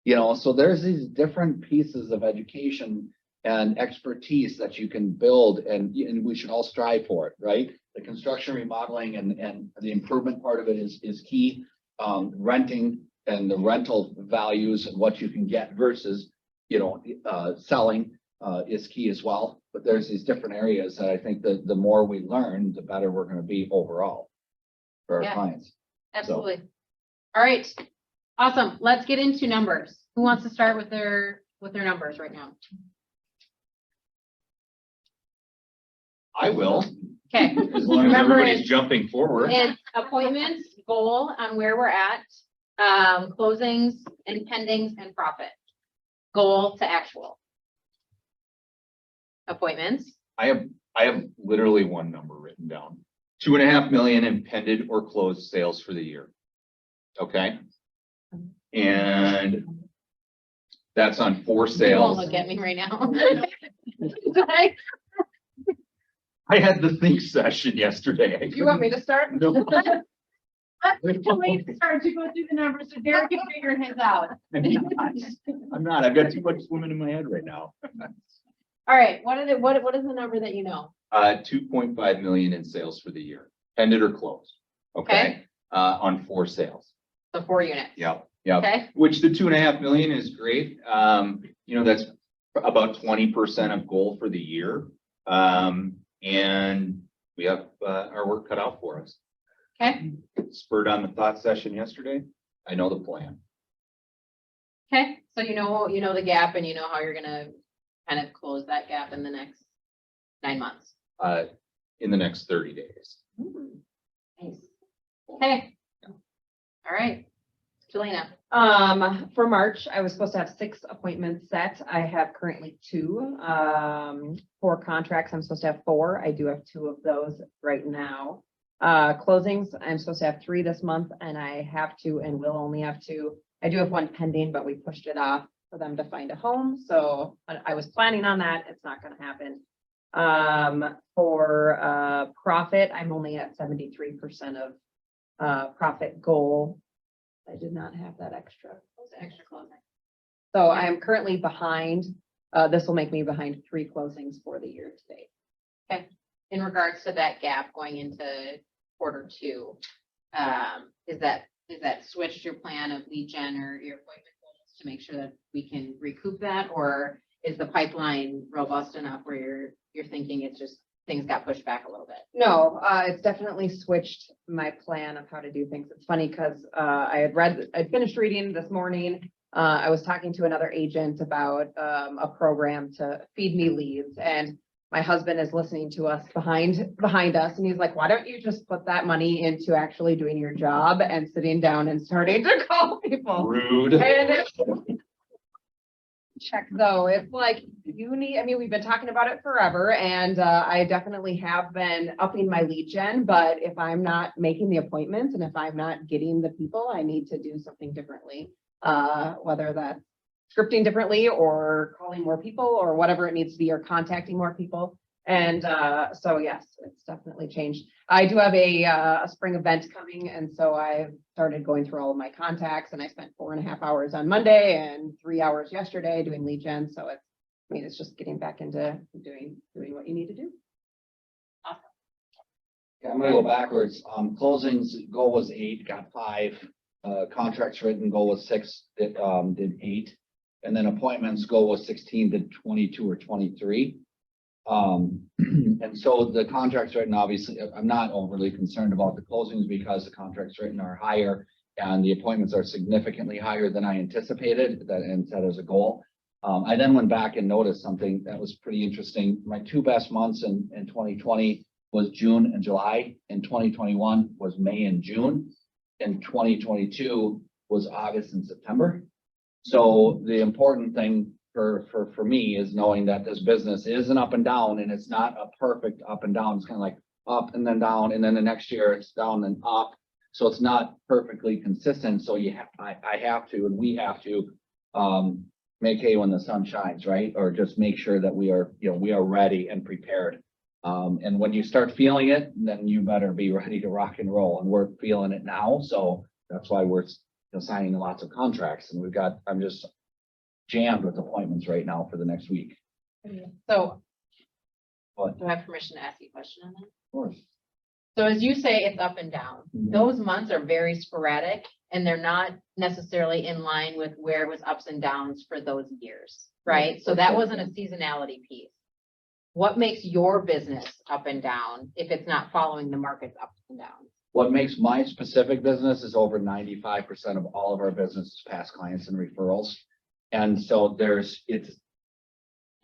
So there's these different pieces of education and expertise that you can build, and we should all strive for it, right? The construction, remodeling, and the improvement part of it is key. Renting and the rental values and what you can get versus, selling is key as well. But there's these different areas that I think that the more we learn, the better we're going to be overall for our clients. Absolutely. All right. Awesome. Let's get into numbers. Who wants to start with their numbers right now? I will, Okay. as long as Remember, everybody's jumping forward. it's appointments, goal on where we're at, closings and pendings and profit. Goal to actual. Appointments. I have literally one number written down. 2.5 million in pended or closed sales for the year. Okay. And that's on 4 You won't sales. look at me right now. I had the think session yesterday. You want me to start? No. Wait to start to go through the numbers so Derek can figure his out. I'm not. I've got too much swimming in my head right now. All right. What is the number that you know? 2.5 million in sales for the year, pended or closed. Okay. On 4 sales. So 4 units. Yep. Yep. Okay. Which the 2.5 million is great. That's about 20% of goal for the year. And we have our work cut out for us. Okay. Spurred on the thought session yesterday. I know the plan. Okay. So you know the gap, and you know how you're gonna kind of close that gap in the next 9 months. In the next 30 days. Nice. Okay. All right. Jelena. For March, I was supposed to have 6 appointments set. I have currently 2. 4 contracts, I'm supposed to have 4. I do have 2 of those right now. Closings, I'm supposed to have 3 this month, and I have 2 and will only have 2. I do have 1 pending, but we pushed it off for them to find a home. So I was planning on that. It's not going to happen. For profit, I'm only at 73% of profit goal. I did not have that extra. Extra closing. So I am currently behind. This will make me behind 3 closings for the year to date. In regards to that gap going into Q2, is that switched your plan of lead gen or your appointment goals to make sure that we can recoup that? Or is the pipeline robust enough where you're thinking it's just things got pushed back a little bit? No, it's definitely switched my plan of how to do things. It's funny because I'd finished reading this morning. I was talking to another agent about a program to feed me leads, and my husband is listening to us behind us, and he's like, why don't you just put that money into actually doing your job and sitting down and starting to call people? Rude. And check though, it's like we've been talking about it forever, and I definitely have been upping my lead gen, but if I'm not making the appointments and if I'm not getting the people, I need to do something differently. Whether that's scripting differently or calling more people or whatever it needs to be, or contacting more people. And so yes, it's definitely changed. I do have a spring event coming, and so I started going through all of my contacts, and I spent 4.5 hours on Monday and 3 hours yesterday doing lead gen. So it's just getting back into doing what you need to do. Yeah, I'm gonna go backwards. Closings, goal was 8, got 5. Contracts written, goal was 6, did 8. And then appointments, goal was 16, did 22 or 23. And so the contracts written, obviously, I'm not overly concerned about the closings because the contracts written are higher and the appointments are significantly higher than I anticipated and set as a goal. I then went back and noticed something that was pretty interesting. My 2 best months in 2020 was June and July, and 2021 was May and June, and 2022 was August and September. So the important thing for me is knowing that this business is an up and down, and it's not a perfect up and down. It's kind of like up and then down, and then the next year it's down and up. So it's not perfectly consistent. So I have to, and we have to make hay when the sun shines, right? Or just make sure that we are ready and prepared. And when you start feeling it, then you better be ready to rock and roll. And we're feeling it now. So that's why we're signing lots of contracts, and I'm just jammed with appointments right now for the next week. So What? do I have permission to ask you a question on that? Of course. So as you say, it's up and down. Mhm. Those months are very sporadic and they're not necessarily in line with where it was ups and downs for those years, right? So that wasn't a seasonality piece. What makes your business up and down if it's not following the market's ups and downs? What makes my specific business is over 95% of all of our business is past clients and referrals. And so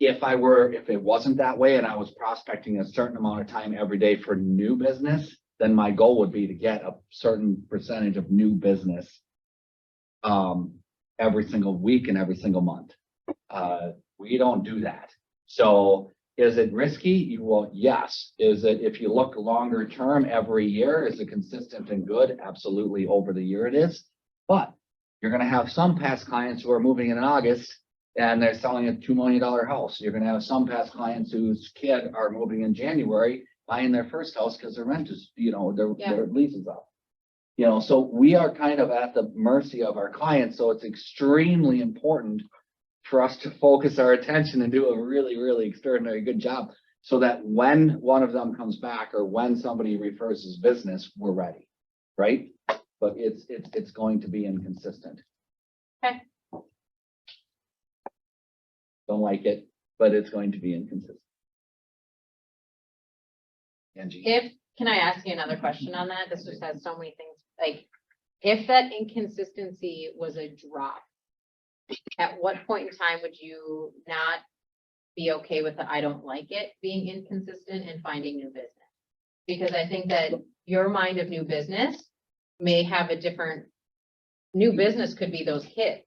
if it wasn't that way and I was prospecting a certain amount of time every day for new business, then my goal would be to get a certain percentage of new business every single week and every single month. We don't do that. So is it risky? Well, yes. Is it, if you look longer term every year, is it consistent and good? Absolutely, over the year it is. But you're going to have some past clients who are moving in August and they're selling a $2 million house. You're going to have some past clients whose kid are moving in January, buying their first house because their rent is, their lease is up. So we are kind of at the mercy of our clients. So it's extremely important for us to focus our attention and do a really, really extraordinary good job so that when one of them comes back or when somebody refers his business, we're ready, right? But it's going to be inconsistent. Okay. Don't like it, but it's going to be inconsistent. Angie. Can I ask you another question on that? This just has so many things, like, if that inconsistency was a drop, at what point in time would you not be okay with the I don't like it being inconsistent and finding new business? Because I think that your mind of new business may have a different, new business could be those kids.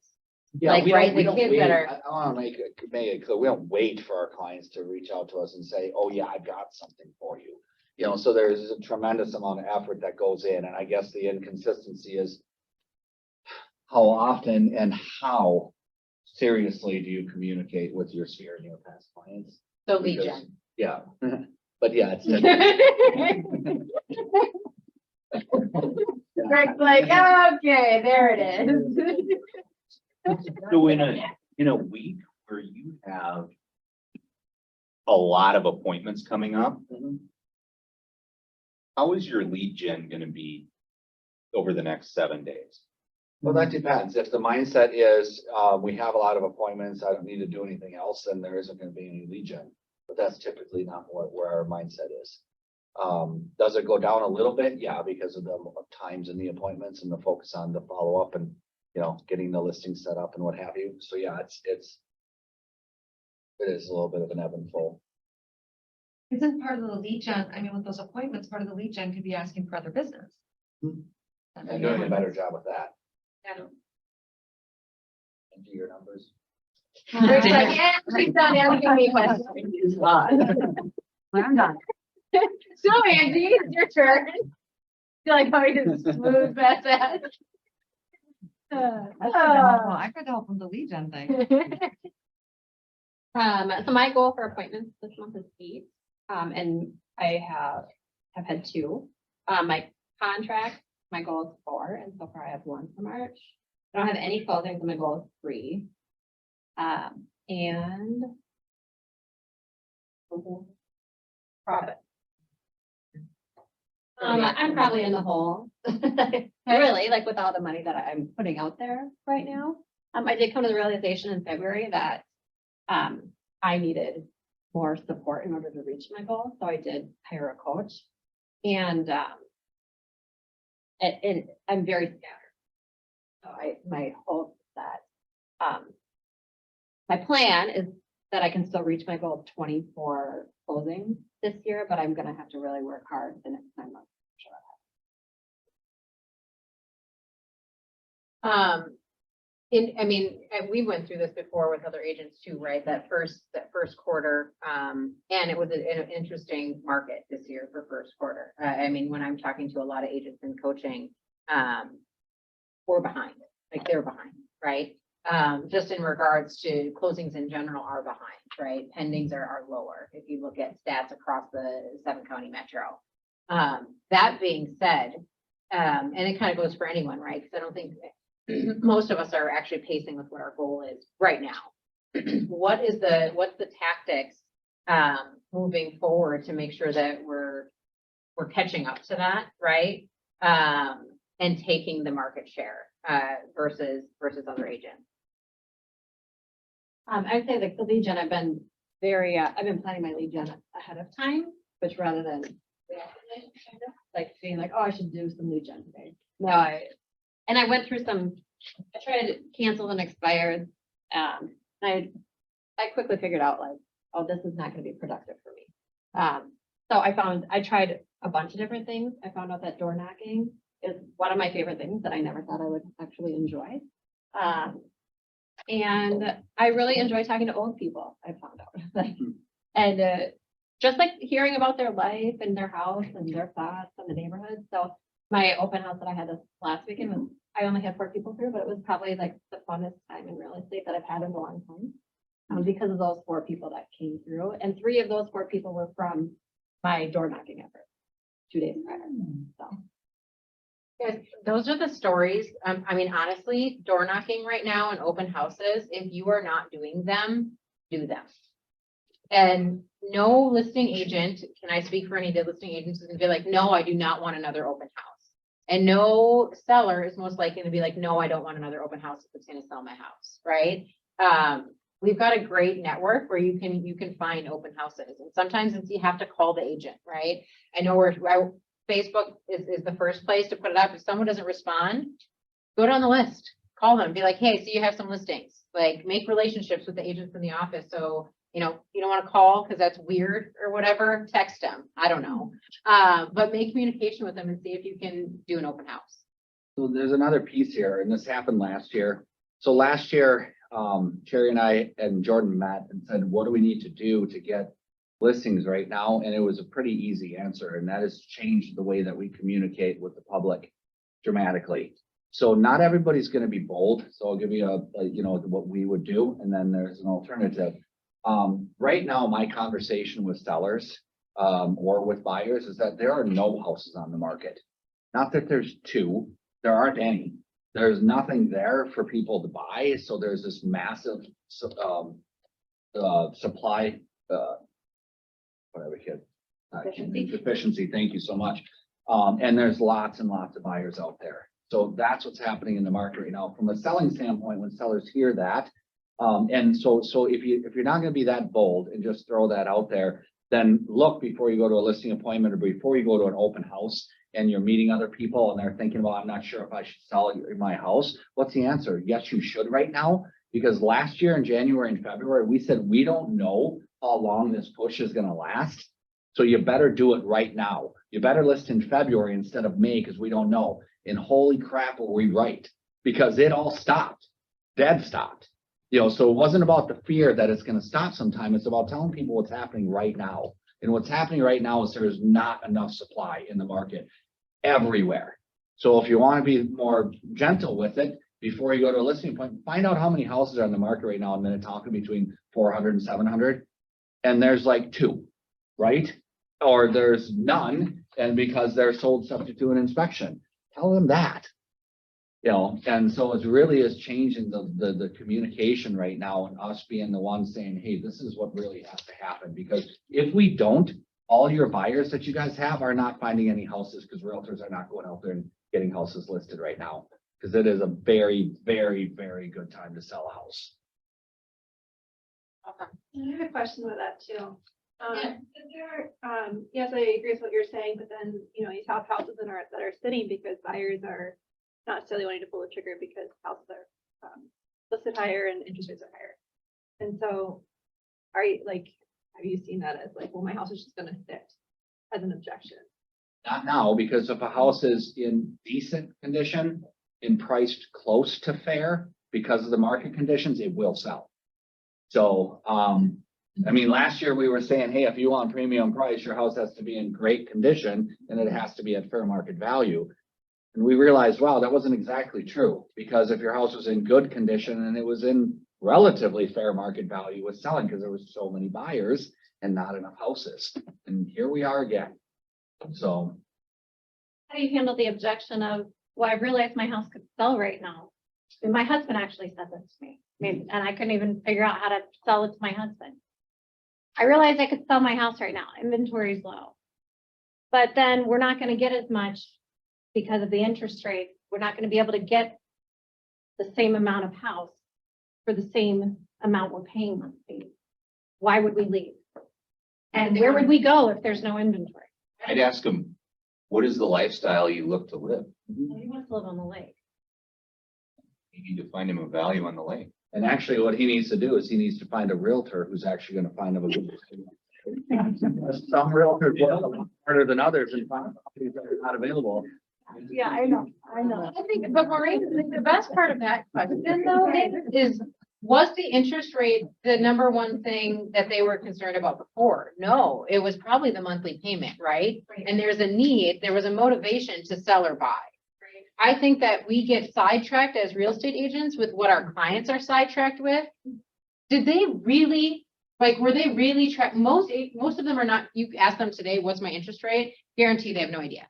Yeah, Like, we right, don't, the kids wait. that are- I want to make it clear. We don't wait for our clients to reach out to us and say, oh yeah, I've got something for you. So there's a tremendous amount of effort that goes in. And I guess the inconsistency is how often and how seriously do you communicate with your sphere and your past clients? So lead Because- gen. Yeah, but yeah, it's. Greg's like, okay, there it is. So in a week where you have a lot of appointments coming up, how is your lead gen gonna be over the next 7 days? Well, that depends. If the mindset is, we have a lot of appointments, I don't need to do anything else, then there isn't gonna be any lead gen. But that's typically not where our mindset is. Does it go down a little bit? Yeah, because of the times in the appointments and the focus on the follow-up and, getting the listing set up and what have you. So yeah, it is a little bit of an ebb and flow. Isn't part of the lead gen, I mean, with those appointments, part of the lead gen could be asking for other business. And doing a better job with that. Yeah. And do your numbers. Greg's like, yeah, she's done asking me questions. I'm done. So Angie, it's your turn. Feel like how you just smooth past that. I could help with the lead gen thing. So my goal for appointments this month is 8. And I have had 2. My contract, my goal is 4, and so far I have 1 for March. I don't have any closings, and my goal is 3. And profit. I'm probably in the hole. Really, like with all the money that I'm putting out there right now. I did come to the realization in February that I needed more support in order to reach my goal. So I did hire a coach. And I'm very scattered. So my hope is that my plan is that I can still reach my goal of 24 closings this year, but I'm gonna have to really work hard the next 9 months. We went through this before with other agents too, right? That first quarter, and it was an interesting market this year for first quarter. When I'm talking to a lot of agents and coaching, we're behind, like they're behind, right? Just in regards to closings in general are behind, right? Pendings are lower if you look at stats across the 7-county metro. That being said, and it kind of goes for anyone, right? Because I don't think most of us are actually pacing with what our goal is right now. What's the tactics moving forward to make sure that we're catching up to that, right? And taking the market share versus other agents. I'd say like the lead gen, I've been planning my lead gen ahead of time, which rather than like being like, oh, I should do some lead gen today. No, I went through I tried to cancel and expired. I quickly figured out like, oh, this is not going to be productive for me. So I tried a bunch of different things. I found out that door knocking is one of my favorite things that I never thought I would actually enjoy. And I really enjoy talking to old people, I found out. Just like hearing about their life and their house and their thoughts on the neighborhood. So my open house that I had this last weekend I only had 4 people through, but it was probably like the funnest time in real estate that I've had in a long time. Because of those 4 people that came through, and 3 of those 4 people were from my door knocking effort 2 days prior. So. Yes, those are the stories. Honestly, door knocking right now and open houses, if you are not doing them, do them. And no listing agent, can I speak for any listing agents, is gonna be like, no, I do not want another open house. And no seller is most likely to be like, no, I don't want another open house if it's gonna sell my house, right? We've got a great network where you can find open houses, and sometimes you have to call the agent, right? I know Facebook is the first place to put it up. If someone doesn't respond, go down the list, call them, be like, hey, so you have some listings, like make relationships with the agents in the office. So, you don't want to call because that's weird or whatever, text them. I don't know. But make communication with them and see if you can do an open house. So there's another piece here, and this happened last year. So last year, Terry and I and Jordan met and said, what do we need to do to get listings right now? And it was a pretty easy answer, and that is change the way that we communicate with the public dramatically. So not everybody's going to be bold. So I'll give you what we would do, and then there's an alternative. Right now, my conversation with sellers, or with buyers is that there are no houses on the market. Not that there's two, there aren't any. There's nothing there for people to buy, so there's this massive, supply, whatever kid. Deficiency, thank you so much. And there's lots and lots of buyers out there. So that's what's happening in the market right now. From a selling standpoint, when sellers hear that, and so if you're not gonna be that bold and just throw that out there, then look before you go to a listing appointment or before you go to an open house and you're meeting other people and they're thinking, well, I'm not sure if I should sell my house. What's the answer? Yes, you should right now, because last year in January and February, we said, we don't know how long this push is gonna last. So you better do it right now. You better list in February instead of May, because we don't know. And holy crap, were we right? Because it all stopped, dead stopped. You know, so it wasn't about the fear that it's gonna stop sometime. It's about telling people what's happening right now. And what's happening right now is there is not enough supply in the market everywhere. So if you want to be more gentle with it, before you go to a listing appointment, find out how many houses are on the market right now in Minnetonka between 400 and 700. And there's like 2, right? Or there's none, and because they're sold subject to an inspection. Tell them that. You know, and so it really is changing the communication right now, and us being the ones saying, hey, this is what really has to happen. Because if we don't, all your buyers that you guys have are not finding any houses, because realtors are not going out there and getting houses listed right now. Because it is a very, very, very good time to sell a house. I have a question with that too. Yeah. Is there, yes, I agree with what you're saying, but then, you know, you have houses that are sitting because buyers are not necessarily wanting to pull the trigger because houses are listed higher and interest rates are higher. And so are you like, have you seen that as like, well, my house is just gonna sit as an objection? Not now, because if a house is in decent condition and priced close to fair, because of the market conditions, it will sell. So, I mean, last year we were saying, hey, if you want premium price, your house has to be in great condition and it has to be at fair market value. And we realized, wow, that wasn't exactly true, because if your house was in good condition and it was in relatively fair market value, was selling because there was so many buyers and not enough houses. And here we are again. So. How do you handle the objection of, well, I realized my house could sell right now? And my husband actually said this to me. I mean, and I couldn't even figure out how to sell it to my husband. I realized I could sell my house right now. Inventory is low. But then we're not going to get as much because of the interest rate. We're not going to be able to get the same amount of house for the same amount we're paying monthly. Why would we leave? And where would we go if there's no inventory? I'd ask them, what is the lifestyle you look to live? He wants to live on the lake. You need to find him a value on the lake. And actually what he needs to do is he needs to find a realtor who's actually gonna find him a good. Some realtors work a lot harder than others and find properties that are not available. Yeah, I know. I think, but Maureen, the best part of that question though is, was the interest rate the number one thing that they were concerned about before? No, it was probably the monthly payment, right? And there's a need, there was a motivation to sell or buy. I think that we get sidetracked as real estate agents with what our clients are sidetracked with. Did they really, like, were they really most of them are not, you ask them today, what's my interest rate? Guarantee they have no idea.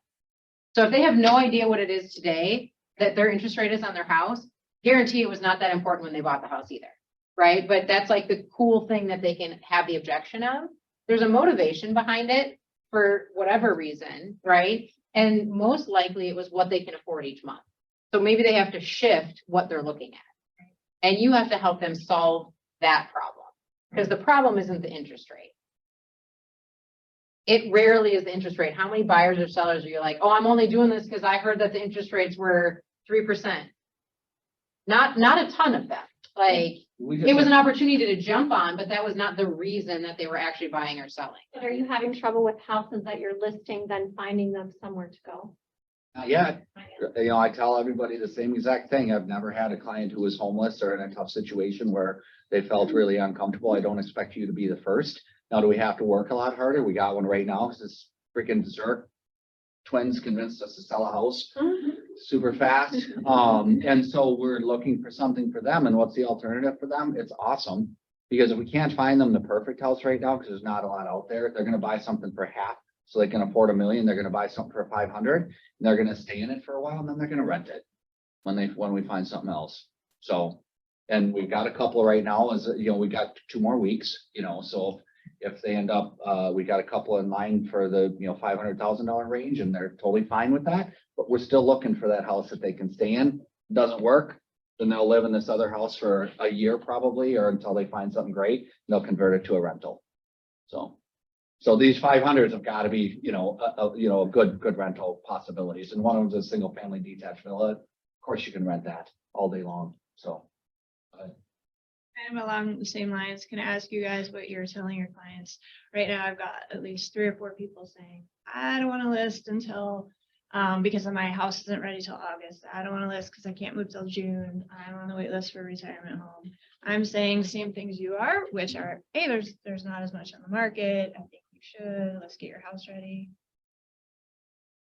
So if they have no idea what it is today, that their interest rate is on their house, guarantee it was not that important when they bought the house either, right? But that's like the cool thing that they can have the objection of. There's a motivation behind it for whatever reason, right? And most likely it was what they can afford each month. So maybe they have to shift what they're looking at. And you have to help them solve that problem, because the problem isn't the interest rate. It rarely is the interest rate. How many buyers or sellers are you like, oh, I'm only doing this because I heard that the interest rates were 3%. Not a ton of them. Like, it was an opportunity to jump on, but that was not the reason that they were actually buying or selling. But are you having trouble with houses that you're listing, then finding them somewhere to go? Not yet. You know, I tell everybody the same exact thing. I've never had a client who was homeless or in a tough situation where they felt really uncomfortable. I don't expect you to be the first. Now, do we have to work a lot harder? We got one right now. This freaking dessert twins convinced us to sell a house super fast. And so we're looking for something for them. And what's the alternative for them? It's awesome. Because if we can't find them the perfect house right now, because there's not a lot out there, they're gonna buy something for half. So they can afford $1 million, they're gonna buy something for 500, and they're gonna stay in it for a while, and then they're gonna rent it. When we find something else. So, and we've got a couple right now, we got 2 more weeks, so if they end up, we got a couple in line for the, $500,000 range, and they're totally fine with that. But we're still looking for that house that they can stay in. Doesn't work, then they'll live in this other house for a year probably, or until they find something great, and they'll convert it to a rental. So these 500s have got to be, a good rental possibilities. And one of them is a single family detached villa. Of course, you can rent that all day long. So. Kind of along the same lines, can I ask you guys what you're telling your clients? Right now, I've got at least 3 or 4 people saying, I don't want to list until, because my house isn't ready till August. I don't want to list because I can't move till June. I'm on the wait list for a retirement home. I'm saying the same things you are, which are, hey, there's not as much on the market. I think you should, let's get your house ready.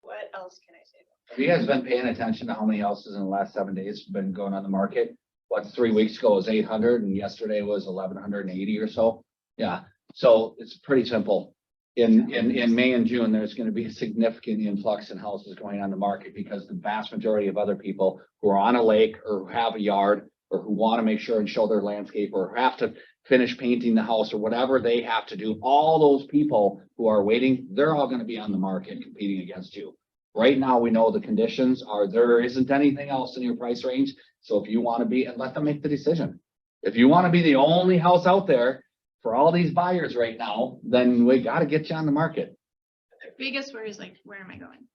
What else can I say? Have you guys been paying attention to how many houses in the last 7 days have been going on the market? What's 3 weeks ago was 800 and yesterday was 1,180 or so. Yeah, so it's pretty simple. In May and June, there's going to be a significant influx in houses going on the market because the vast majority of other people who are on a lake or who have a yard or who want to make sure and show their landscape or have to finish painting the house or whatever they have to do, all those people who are waiting, they're all going to be on the market competing against you. Right now, we know the conditions are, there isn't anything else in your price range. So if you want to be, and let them make the decision. If you want to be the only house out there for all these buyers right now, then we got to get you on the market. The biggest worry is like, where am I going?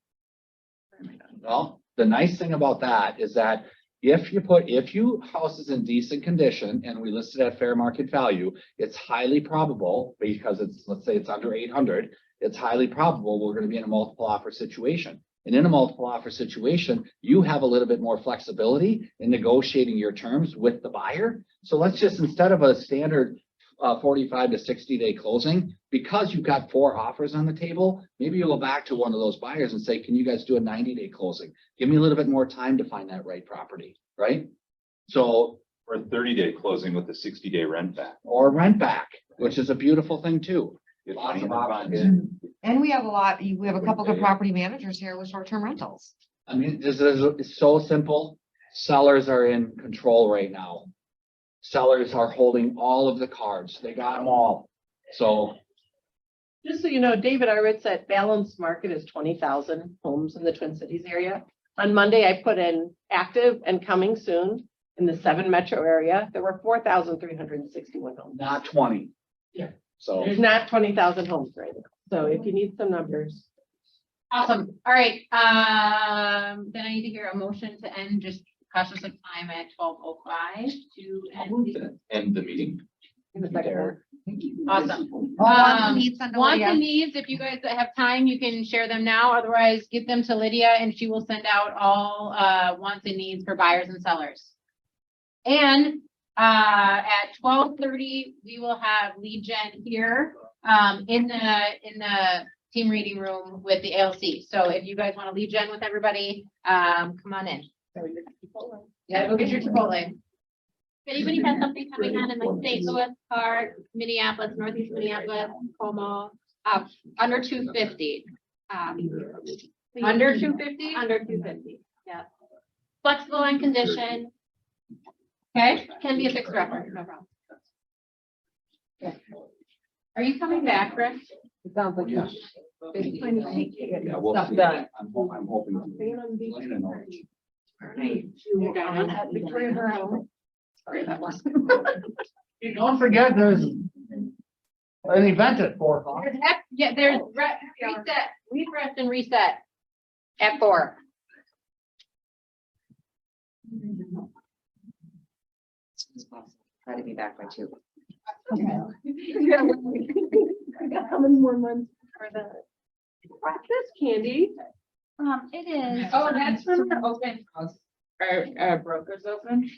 Where am I going? Well, the nice thing about that is that if you house is in decent condition and we list it at fair market value, it's highly probable because let's say it's under 800, it's highly probable we're going to be in a multiple offer situation. And in a multiple offer situation, you have a little bit more flexibility in negotiating your terms with the buyer. So let's just, instead of a standard 45 to 60 day closing, because you've got 4 offers on the table, maybe you go back to one of those buyers and say, can you guys do a 90-day closing? Give me a little bit more time to find that right property, right? So, For a 30-day closing with a 60-day rent back. or rent back, which is a beautiful thing too. Get Lots money of in options. advance. And we have a couple good property managers here with short-term rentals. I mean, it's so simple. Sellers are in control right now. Sellers are holding all of the cards. They got them all. So, Just so you know, David Arwitz at Balanced Market is 20,000 homes in the Twin Cities area. On Monday, I put in active and coming soon in the 7 metro area. There were 4,361 homes. not 20. Yeah. So, There's not 20,000 homes right now. So if you need some numbers. Awesome. All right. Then I need to hear a motion to end just cautious of time at 12:05 to end. End the meeting. In the second one. Awesome. Wants and needs, send to Wants Lydia. and needs, if you guys have time, you can share them now. Otherwise, give them to Lydia and she will send out all wants and needs for buyers and sellers. And at 12:30, we will have lead gen here in the team reading room with the ALC. So if you guys want to lead gen with everybody, come on in. Yeah, go get your Chipotle. If anybody has something coming on in like St. Louis, Park, Minneapolis, Northeast Minneapolis, Como, under 250. Under 250? Under 250, yeah. Flexible on condition. Okay, can be a fixed reference, no problem. Okay. Are you coming back, Rick? It sounds like. yeah. Yeah, we'll Stuff see. done. I'm hoping. You're done. Sorry, that was. You don't forget there's an event at 4 o'clock. There's reset, leave rest and reset at 4. Try to be back by 2. How many more months for that? This candy. It is. Oh, that's from the open house. Our brokers open.